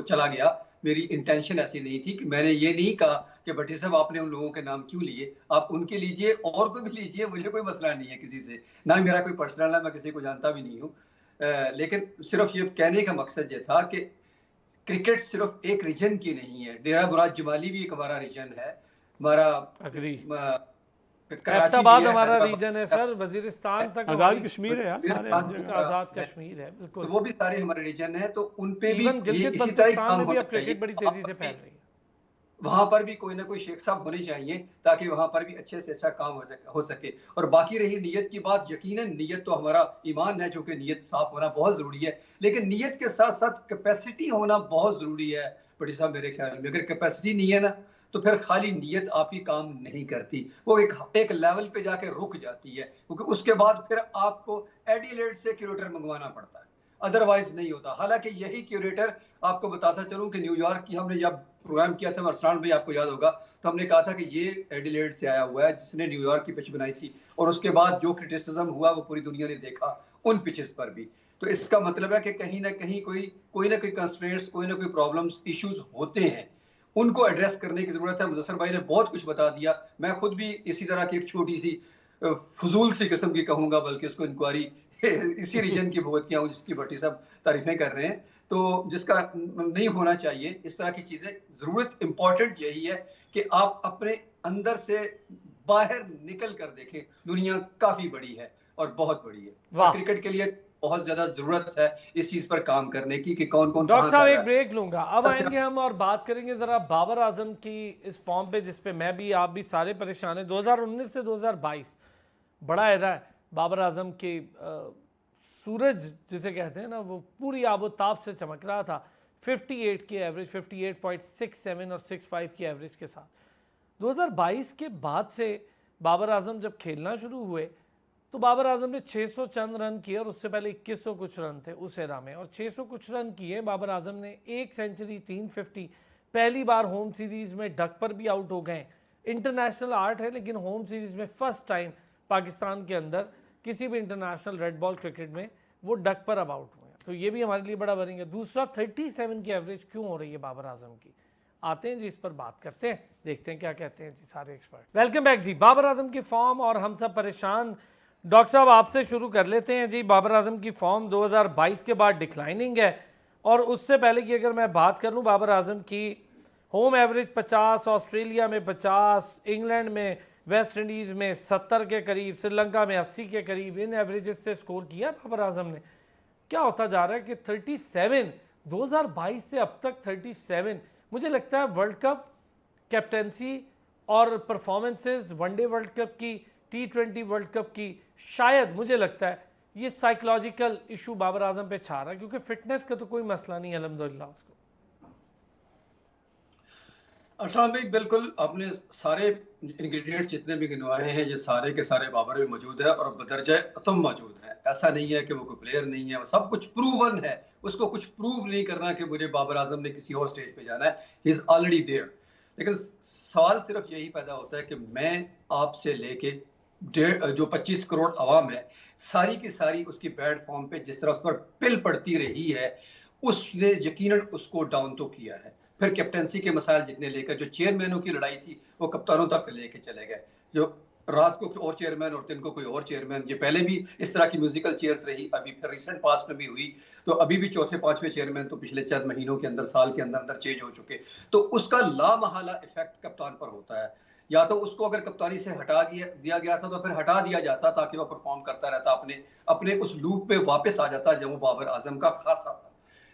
चला गया। मेरी इंटेंशन ऐसी नहीं थी कि मैंने ये नहीं कहा कि भट्टी साहब आपने उन लोगों के नाम क्यों लिए, आप उनके लीजिए और कोई भी लीजिए, मुझे कोई मसला नहीं है किसी से, ना मेरा कोई पर्सनल है, मैं किसी को जानता भी नहीं हूँ। लेकिन सिर्फ ये कहने का मकसद ये था कि क्रिकेट सिर्फ एक रीजन की नहीं है। डेरा बुराज जमाली भी एक हमारा रीजन है, हमारा कराची हमारा रीजन है सर, वजीरिस्तान तक आजाद कश्मीर है यार, सारे आजाद कश्मीर है, बिल्कुल, तो वो भी सारे हमारे रीजन है। तो उन पे भी इसी तरह काम होना चाहिए। क्रिकेट बड़ी तेजी से फैल रही है, वहां पर भी कोई ना कोई शेख साहब होने चाहिए ताकि वहां पर भी अच्छे से अच्छा काम हो सके। और बाकी रही नीयत की बात, यकीनन नीयत तो हमारा ईमान है, चूंकि नीयत साफ होना बहुत जरूरी है, लेकिन नीयत के साथ साथ कैपेसिटी होना बहुत जरूरी है। बड़ी साहब मेरे ख्याल में अगर कैपेसिटी नहीं है ना, तो फिर खाली नीयत आपकी काम नहीं करती, वो एक लेवल पे जाके रुक जाती है, क्योंकि उसके बाद फिर आपको एडिलेड से क्यूरेटर मंगवाना पड़ता है, अदरवाइज नहीं होता। हालांकि यही क्यूरेटर, आपको बताता चलूं कि न्यूयॉर्क की हमने जब प्रोग्राम किया था, अरसलान भाई आपको याद होगा, तो हमने कहा था कि ये एडिलेड से आया हुआ है जिसने न्यूयॉर्क की पिच बनाई थी, और उसके बाद जो क्रिटिसिज्म हुआ वो पूरी दुनिया ने देखा उन पिचेस पर भी। तो इसका मतलब है कि कहीं ना कहीं कोई ना कोई कंस्ट्रेंट्स, कोई ना कोई प्रॉब्लम्स, इश्यूज होते हैं, उनको एड्रेस करने की जरूरत है। मुदस्सर भाई ने बहुत कुछ बता दिया। मैं खुद भी इसी तरह की एक छोटी सी फजूल सी किस्म की कहूंगा, बल्कि उसको इंक्वायरी इसी रीजन की भुगत किया हूँ जिसकी भट्टी साहब तारीफें कर रहे हैं, तो जिसका नहीं होना चाहिए इस तरह की चीजें। जरूरत इंपॉर्टेंट यही है कि आप अपने अंदर से बाहर निकल कर देखें। दुनिया काफी बड़ी है और बहुत बड़ी है। क्रिकेट के लिए बहुत ज्यादा जरूरत है इस चीज पर काम करने की कि कौन कौन डॉक्टर साहब एक है। ब्रेक लूंगा, अब आएंगे हम और बात करेंगे जरा बाबर आजम की इस फॉर्म पे जिस पे मैं भी आप भी सारे परेशान हैं। 2019 से 2022 बड़ा एरा है बाबर आजम की। सूरज जिसे कहते हैं ना, वो पूरी आबोताब से चमक रहा था 58 की एवरेज, 58.67 और 65 की एवरेज के साथ। 2022 के बाद से बाबर आजम जब खेलना शुरू हुए तो बाबर आजम ने 600 चंद रन किए, और उससे पहले 2100 कुछ रन थे उस एरा में, और 600 कुछ रन किए बाबर आजम ने, 1 सेंचुरी, 350। पहली बार होम सीरीज़ में डक पर भी आउट हो गए। इंटरनेशनल आर्ट है, लेकिन होम सीरीज़ में फर्स्ट टाइम पाकिस्तान के अंदर किसी भी इंटरनेशनल रेड बॉल क्रिकेट में वो डक पर अब आउट हुए, तो ये भी हमारे लिए बड़ा वरिंग है। दूसरा, 37 की एवरेज क्यों हो रही है बाबर आजम की? आते हैं जी, इस पर बात करते हैं, देखते हैं क्या कहते हैं जी सारे एक्सपर्ट। वेलकम बैक जी। बाबर आजम की फॉर्म और हम सब परेशान। डॉक्टर साहब आपसे शुरू कर लेते हैं जी। बाबर आजम की फॉर्म 2022 के बाद डिक्लाइनिंग है, और उससे पहले की अगर मैं बात कर लूँ बाबर आजम की, होम एवरेज 50, ऑस्ट्रेलिया में 50, इंग्लैंड में, वेस्ट इंडीज़ में 70 के करीब, श्रीलंका में 80 के करीब इन एवरेजेस से स्कोर किया बाबर आजम ने। क्या होता जा रहा है कि 37 2022 से अब तक 37, मुझे लगता है वर्ल्ड कप, कैप्टेंसी और परफॉर्मेंसेस, वनडे वर्ल्ड कप की, T20 वर्ल्ड कप की, शायद मुझे लगता है ये साइकोलॉजिकल इशू बाबर आजम पे छा रहा है, क्योंकि फिटनेस का तो कोई मसला नहीं है अल्हम्दुलिल्लाह उसको। अरसलान भाई बिल्कुल, आपने सारे इंग्रेडिएंट्स जितने भी गिनवाए हैं ये सारे के सारे बाबर में मौजूद है और बदरजा अतम मौजूद है। ऐसा नहीं है कि वो कोई प्लेयर नहीं है, वो सब कुछ प्रूवन है। उसको कुछ प्रूव नहीं करना कि मुझे बाबर आजम ने किसी और स्टेज पे जाना है, ही इज ऑलरेडी देयर। लेकिन सवाल सिर्फ यही पैदा होता है कि मैं आपसे लेके जो 25 करोड़ अवाम है, सारी की सारी उसकी बैड फॉर्म पे जिस तरह उस पर पिल पड़ती रही है, उसने यकीनन उसको डाउन तो किया है। फिर कैप्टेंसी के मसाइल जितने लेकर, जो चेयरमैनों की लड़ाई थी वो कप्तानों तक लेके चले गए, जो रात को और चेयरमैन और दिन को कोई और चेयरमैन। ये पहले भी इस तरह की म्यूजिकल चेयर्स रही, अभी फिर रिसेंट पास में भी हुई, तो अभी भी चौथे पांचवें चेयरमैन तो पिछले चंद महीनों के अंदर, साल के अंदर अंदर चेंज हो चुके। तो उसका लामहला इफेक्ट कप्तान पर होता है। या तो उसको अगर कप्तानी से हटा दिया गया था तो फिर हटा दिया जाता ताकि वो परफॉर्म करता रहता, अपने उस लूप पे वापस आ जाता जो बाबर आजम का खासा था।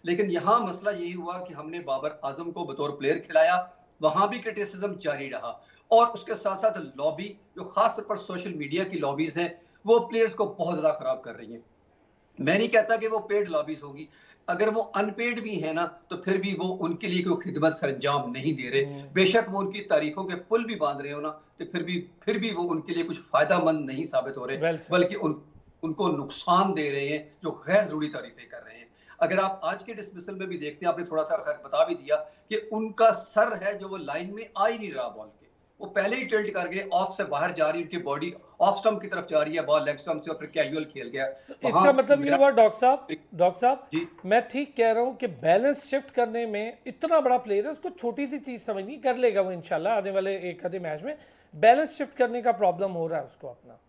लेकिन यहाँ मसला यही हुआ कि हमने बाबर आजम को बतौर प्लेयर खिलाया, वहां भी क्रिटिसिज्म जारी रहा, और उसके साथ साथ लॉबी, जो खासतौर पर सोशल मीडिया की लॉबीज हैं, वो प्लेयर्स को बहुत ज्यादा खराब कर रही हैं। मैं नहीं कहता कि वो पेड लॉबीज होगी, अगर वो अनपेड भी है ना तो फिर भी वो उनके लिए कोई खिदमत सरंजाम नहीं दे रहे। बेशक वो उनकी तारीफों के पुल भी बांध रहे हो ना, तो फिर भी वो उनके लिए कुछ फायदा मंद नहीं साबित हो रहे, बल्कि उनको नुकसान दे रहे हैं, जो गैर जरूरी तारीफें कर रहे हैं। अगर आप आज के डिसमिसल में भी देखते हैं, आपने थोड़ा सा बता भी दिया कि उनका सर है जो वो लाइन में आ ही नहीं रहा बॉल के, वो पहले ही टिल्ट कर गए, ऑफ से बाहर जा रही, उनकी बॉडी ऑफ स्टंप की तरफ जा रही है, बॉल लेग स्टंप से, और फिर कैजुअल खेल गया। तो इसका मतलब ये हुआ डॉक्टर साहब जी, मैं ठीक कह रहा हूँ कि बैलेंस शिफ्ट करने में इतना बड़ा प्लेयर है, उसको छोटी सी चीज समझनी कर लेगा वो इंशाल्लाह आने वाले एक आधे मैच में। बैलेंस शिफ्ट करने का प्रॉब्लम हो रहा है उसको अपना।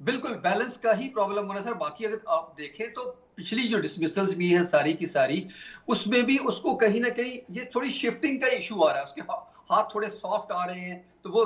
बिल्कुल बैलेंस का ही प्रॉब्लम हो रहा है सर। बाकी अगर आप देखें तो पिछली जो डिसमिसल्स भी हैं सारी की सारी, उसमें भी उसको कहीं ना कहीं ये थोड़ी शिफ्टिंग का इशू आ रहा है। उसके हाथ थोड़े सॉफ्ट आ रहे हैं, तो वो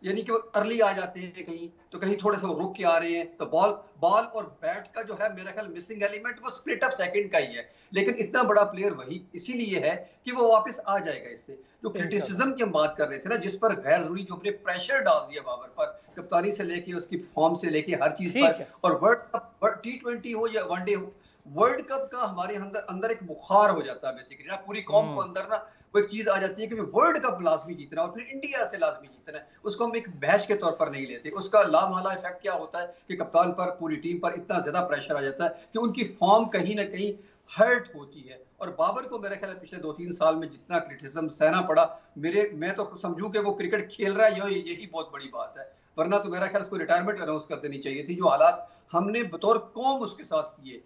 यानी कि वो अर्ली आ जाते हैं कहीं, तो कहीं थोड़े से रुक के आ रहे हैं। तो बॉल और बैट का जो है मेरा ख्याल मिसिंग एलिमेंट वो स्प्लिट ऑफ सेकंड का ही है। लेकिन इतना बड़ा प्लेयर वही इसीलिए है कि वो वापस आ जाएगा इससे। जो क्रिटिसिज्म की हम बात कर रहे थे ना, जिस पर गैर जरूरी जो अपने प्रेशर डाल दिया बाबर पर, कप्तानी से लेके उसकी फॉर्म से लेके हर चीज पर, और वर्ल्ड कप T20 हो या वनडे हो, वर्ल्ड कप का हमारे अंदर एक बुखार हो जाता है बेसिकली ना, पूरी कौम को अंदर ना वो एक चीज आ जाती है कि वर्ल्ड कप लाजमी जीतना और फिर इंडिया से लाजमी जीतना है, उसको हम एक बहस के तौर पर नहीं लेते। उसका लामहला इफेक्ट क्या होता है कि कप्तान पर, पूरी टीम पर इतना ज्यादा प्रेशर आ जाता है कि उनकी फॉर्म कहीं ना कहीं हर्ट होती है। और बाबर को मेरा ख्याल है पिछले 2-3 साल में जितना क्रिटिसिज्म सहना पड़ा, मैं तो समझूं कि वो क्रिकेट खेल रहा है, यही बहुत बड़ी बात है। वरना तो मेरा ख्याल उसको रिटायरमेंट अनाउंस कर देनी चाहिए थी। जो हालात हमने बतौर कौम उसके साथ किए,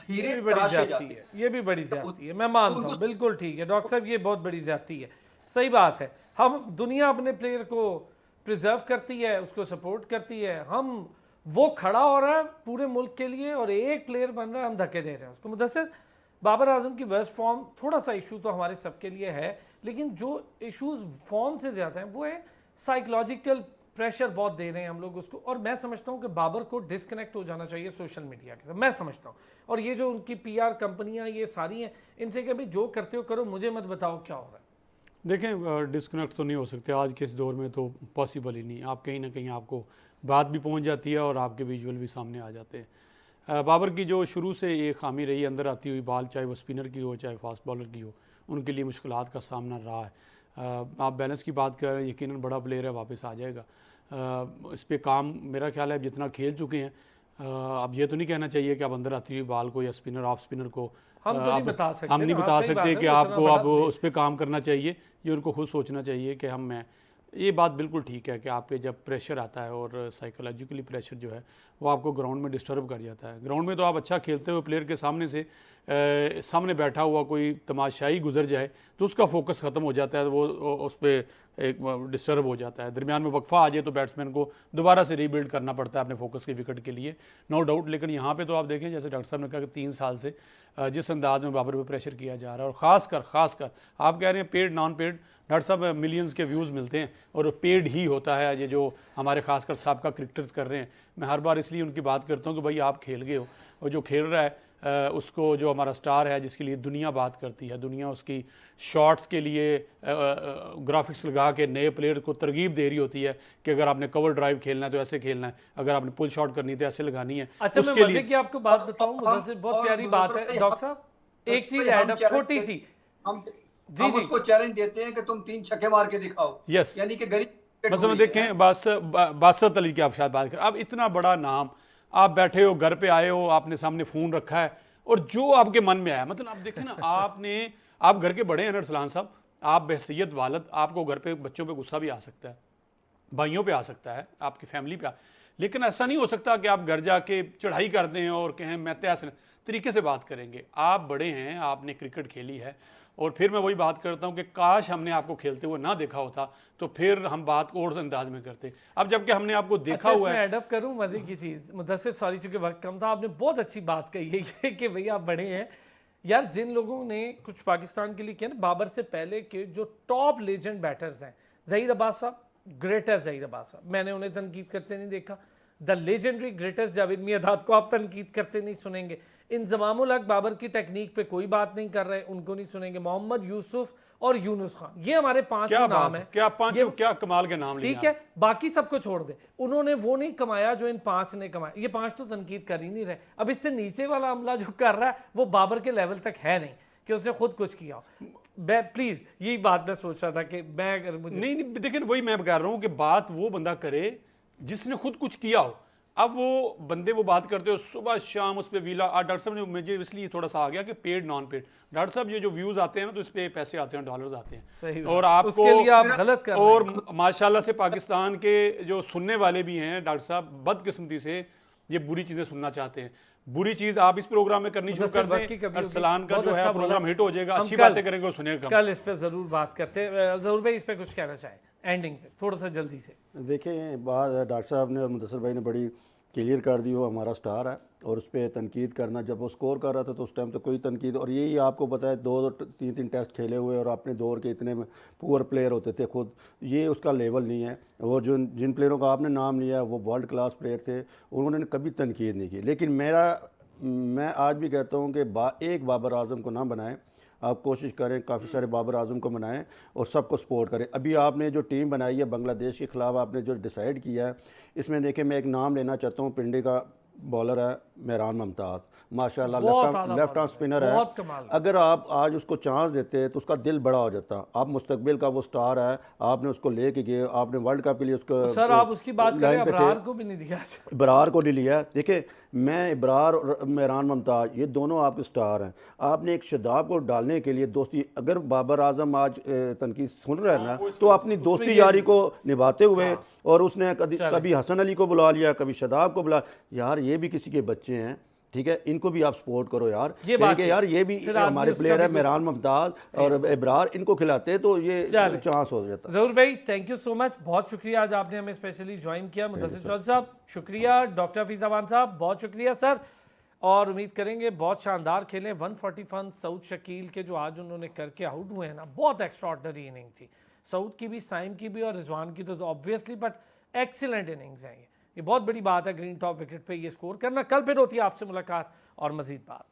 ये हीरे भी बड़ी तराशे ज्यादती जाते है, हैं। ये भी बड़ी ज्यादती है, मैं मानता हूँ, उनको बिल्कुल ठीक है डॉक्टर साहब, ये बहुत बड़ी ज्यादती है। सही बात है, हम दुनिया अपने प्लेयर को प्रिजर्व करती है, उसको सपोर्ट करती है, हम वो खड़ा हो रहा है पूरे मुल्क के लिए और एक प्लेयर बन रहा है, हम धक्के दे रहे हैं उसको। मुदस्सिर, बाबर आजम की वर्स्ट फॉर्म थोड़ा सा इशू तो हमारे सबके लिए है, लेकिन जो इश्यूज फॉर्म से ज़्यादा हैं वो है साइकोलॉजिकल प्रेशर बहुत दे रहे हैं हम लोग उसको। और मैं समझता हूँ कि बाबर को डिस्कनेक्ट हो जाना चाहिए सोशल मीडिया के साथ, मैं समझता हूँ। और ये जो उनकी पीआर कंपनियाँ ये सारी हैं, इनसे कभी जो करते हो करो, मुझे मत बताओ क्या हो रहा है। देखें, डिस्कनेक्ट तो नहीं हो सकते आज के इस दौर में, तो पॉसिबल ही नहीं। आप कहीं ना कहीं आपको बात भी पहुंच जाती है और आपके विजुअल भी सामने आ जाते हैं। बाबर की जो शुरू से ये खामी रही अंदर आती हुई बाल, चाहे वो स्पिनर की हो चाहे फास्ट बॉलर की हो, उनके लिए मुश्किलात का सामना रहा है। आप बैलेंस की बात कर रहे हैं, यकीनन बड़ा प्लेयर है, वापस आ जाएगा। इस पर काम मेरा ख्याल है जितना खेल चुके हैं, अब ये तो नहीं कहना चाहिए कि आप अंदर आती हुई बाल को या स्पिनर ऑफ स्पिनर को हम तो नहीं बता सकते, हम नहीं ना, बता हाँ, सही बात सकते है, कि वो इतना आपको बड़ा अब प्लेयर। उस पर काम करना चाहिए। ये उनको खुद सोचना चाहिए कि मैं ये बात बिल्कुल ठीक है कि आप पे जब प्रेशर आता है और साइकोलॉजिकली प्रेशर जो है वो आपको ग्राउंड में डिस्टर्ब कर जाता है। ग्राउंड में तो आप अच्छा खेलते हुए प्लेयर के सामने से सामने बैठा हुआ कोई तमाशाई गुजर जाए तो उसका फोकस ख़त्म हो जाता है, वो उस पर एक डिस्टर्ब हो जाता है। दरमियान में वक्फा आ जाए तो बैट्समैन को दोबारा से रीबिल्ड करना पड़ता है अपने फोकस के विकेट के लिए, नो डाउट। लेकिन यहाँ पे तो आप देखें, जैसे डॉक्टर साहब ने कहा कि 3 साल से जिस अंदाज में बाबर पे प्रेशर किया जा रहा है, और ख़ासकर आप कह रहे हैं पेड नॉन पेड, डॉक्टर साहब मिलियंस के व्यूज़ मिलते हैं और पेड ही होता है ये जो हमारे खासकर साबका क्रिकेटर्स कर रहे हैं। मैं हर बार इसलिए उनकी बात करता हूँ कि भाई आप खेल गए हो, और जो खेल रहा है उसको, जो हमारा स्टार है जिसके लिए दुनिया बात करती है, दुनिया उसकी शॉट्स के लिए ग्राफिक्स लगा के नए प्लेयर को तरगीब दे रही होती है कि अगर आपने कवर ड्राइव खेलना है तो ऐसे खेलना है, अगर आपने पुल शॉट करनी है तो ऐसे लगानी है। अच्छा, मैं मजे की आपको बात बताऊं मुदस्सिर, बहुत प्यारी बात है डॉक्टर साहब, एक चीज ऐड अप छोटी सी, हम जी उसको चैलेंज देते हैं कि तुम 3 छक्के मार के दिखाओ। यस, यानी कि गरीब मतलब देखें बासत अली की आप शायद बात करें, अब इतना बड़ा नाम, आप बैठे हो घर पे आए हो, आपने सामने फ़ोन रखा है और जो आपके मन में आया, मतलब आप देखें ना, आप घर के बड़े हैं अरसलान साहब, आप बहसीयत वालद, आपको घर पे बच्चों पे गुस्सा भी आ सकता है, भाइयों पे आ सकता है, आपकी फैमिली पे लेकिन ऐसा नहीं हो सकता कि आप घर जाके चढ़ाई कर दें और कहें मैं तो ऐसे तरीके से बात करेंगे। आप बड़े हैं, आपने क्रिकेट खेली है, और फिर मैं वही बात करता हूं कि काश हमने आपको खेलते हुए ना देखा होता तो फिर हम बात और अंदाज में करते। अब जबकि हमने आपको देखा हुआ है। एडअप करूं मजे की चीज, मुदस्सिर सॉरी चूंकि वक्त कम था, आपने बहुत अच्छी बात कही है कि भैया आप बड़े हैं यार। जिन लोगों ने कुछ पाकिस्तान के लिए किया ना, बाबर से पहले के जो टॉप लेजेंड बैटर्स हैं, ज़हीर अब्बास साहब, ग्रेटर ज़हीर अब्बास साहब, मैंने उन्हें तनकीद करते नहीं देखा। The legendary greatest Javed my dad को आप तनकीद करते नहीं सुनेंगे। इंजमामुल हक बाबर की टेक्निक पे कोई बात नहीं कर रहे, उनको नहीं सुनेंगे। मोहम्मद यूसुफ और यूनुस खान, ये हमारे 5 नाम है। क्या कमाल के नाम, ठीक है, बाकी सबको छोड़ दे, उन्होंने वो नहीं कमाया जो इन 5 ने कमाया। ये 5 तो तनकीद कर ही नहीं रहे। अब इससे नीचे वाला अमला जो कर रहा है वो बाबर के लेवल तक है नहीं कि उसने खुद कुछ किया। प्लीज, यही बात मैं सोच रहा था कि मैं अगर मुझे नहीं, देखिए वही मैं कह रहा हूँ कि बात वो बंदा करे जिसने खुद कुछ किया हो। अब वो बंदे वो बात करते हो सुबह शाम उस पर वीला। डॉक्टर साहब ने, मुझे इसलिए थोड़ा सा आ गया कि पेड नॉन पेड, डॉक्टर साहब ये जो व्यूज आते हैं ना तो इस पे पैसे आते हैं, डॉलर्स आते हैं, और आपको उसके लिए आप गलत कर रहे हैं। और माशाल्लाह से पाकिस्तान के जो सुनने वाले भी हैं डॉक्टर साहब, बदकिस्मती से ये बुरी चीजें सुनना चाहते हैं। बुरी चीज आप इस प्रोग्राम में करनी शुरू कर दें, अरसलान का जो है प्रोग्राम हिट हो जाएगा, अच्छी बातें करेंगे और सुनेगा। कल इस पे जरूर बात करते हैं। जरूर भाई, इस पे कुछ कहना चाहे एंडिंग पे थोड़ा सा जल्दी से? देखें, बात डॉक्टर साहब ने और मुदस्सिर भाई ने बड़ी क्लियर कर दी, वो हमारा स्टार है और उस पर तनकीद करना, जब वो स्कोर कर रहा था तो उस टाइम तो कोई तनकीद, और यही आपको पता है 2-3 टेस्ट खेले हुए और अपने दौर के इतने पुअर प्लेयर होते थे खुद, ये उसका लेवल नहीं है। वो जिन प्लेयरों का आपने नाम लिया वो वर्ल्ड क्लास प्लेयर थे, उन्होंने कभी तनकीद नहीं की। लेकिन मैं आज भी कहता हूँ कि एक बाबर आजम को ना बनाएं, आप कोशिश करें काफ़ी सारे बाबर आजम को बनाएं और सबको सपोर्ट करें। अभी आपने जो टीम बनाई है बांग्लादेश के ख़िलाफ़, आपने जो डिसाइड किया है, इसमें देखें मैं एक नाम लेना चाहता हूँ पिंडी का, बॉलर है मेहरान मुमताज़, माशाल्लाह बहुत लेफ्ट आला लेफ्ट आर्म बॉलर है, स्पिनर है। बहुत कमाल का। अगर आप आज उसको चांस देते तो उसका दिल बड़ा हो जाता। आप मुस्तकबिल का वो स्टार है, आपने उसको लेके गए, आपने वर्ल्ड कप के लिए उसको सर आप उसकी बात करें, लाइन पे थे। अबरार को भी नहीं दिया। इब्रार को नहीं लिया। देखिए मैं इब्रार और मेहरान मुमताज़ ये दोनों आपके स्टार हैं। आपने एक शादाब को डालने के लिए दोस्ती, अगर बाबर आजम आज तनकीद सुन रहे हैं ना, तो अपनी दोस्ती ये यारी को निभाते हुए, और उसने चलें। कभी हसन अली को बुला लिया, कभी शादाब को बुला। यार ये भी किसी के बच्चे हैं, ठीक है, इनको भी आप सपोर्ट करो यार। ये बात कहेंगे है। यार ये भी फिर आदमी हमारे उसका प्लेयर है भी मेहरान मुमताज़ और इब्रार, इनको खिलाते तो ये चलें। चांस हो जाता। जरूर भाई, थैंक यू सो मच, बहुत शुक्रिया आज आपने हमें स्पेशली ज्वाइन किया। मुदस्सिर चौधरी साहब शुक्रिया, डॉक्टर हफीज़ अमान साहब बहुत शुक्रिया सर, और उम्मीद करेंगे बहुत शानदार खेलें। 141 सऊद शकील के जो आज उन्होंने करके आउट हुए हैं ना, बहुत एक्स्ट्रॉर्डनरी इनिंग थी सऊद की भी, साइम की भी और रिजवान की तो ऑब्वियसली, बट एक्सीलेंट इनिंग्स हैं ये बहुत बड़ी बात है ग्रीन टॉप विकेट पे ये स्कोर करना। कल फिर होती है आपसे मुलाकात और मजीद बात।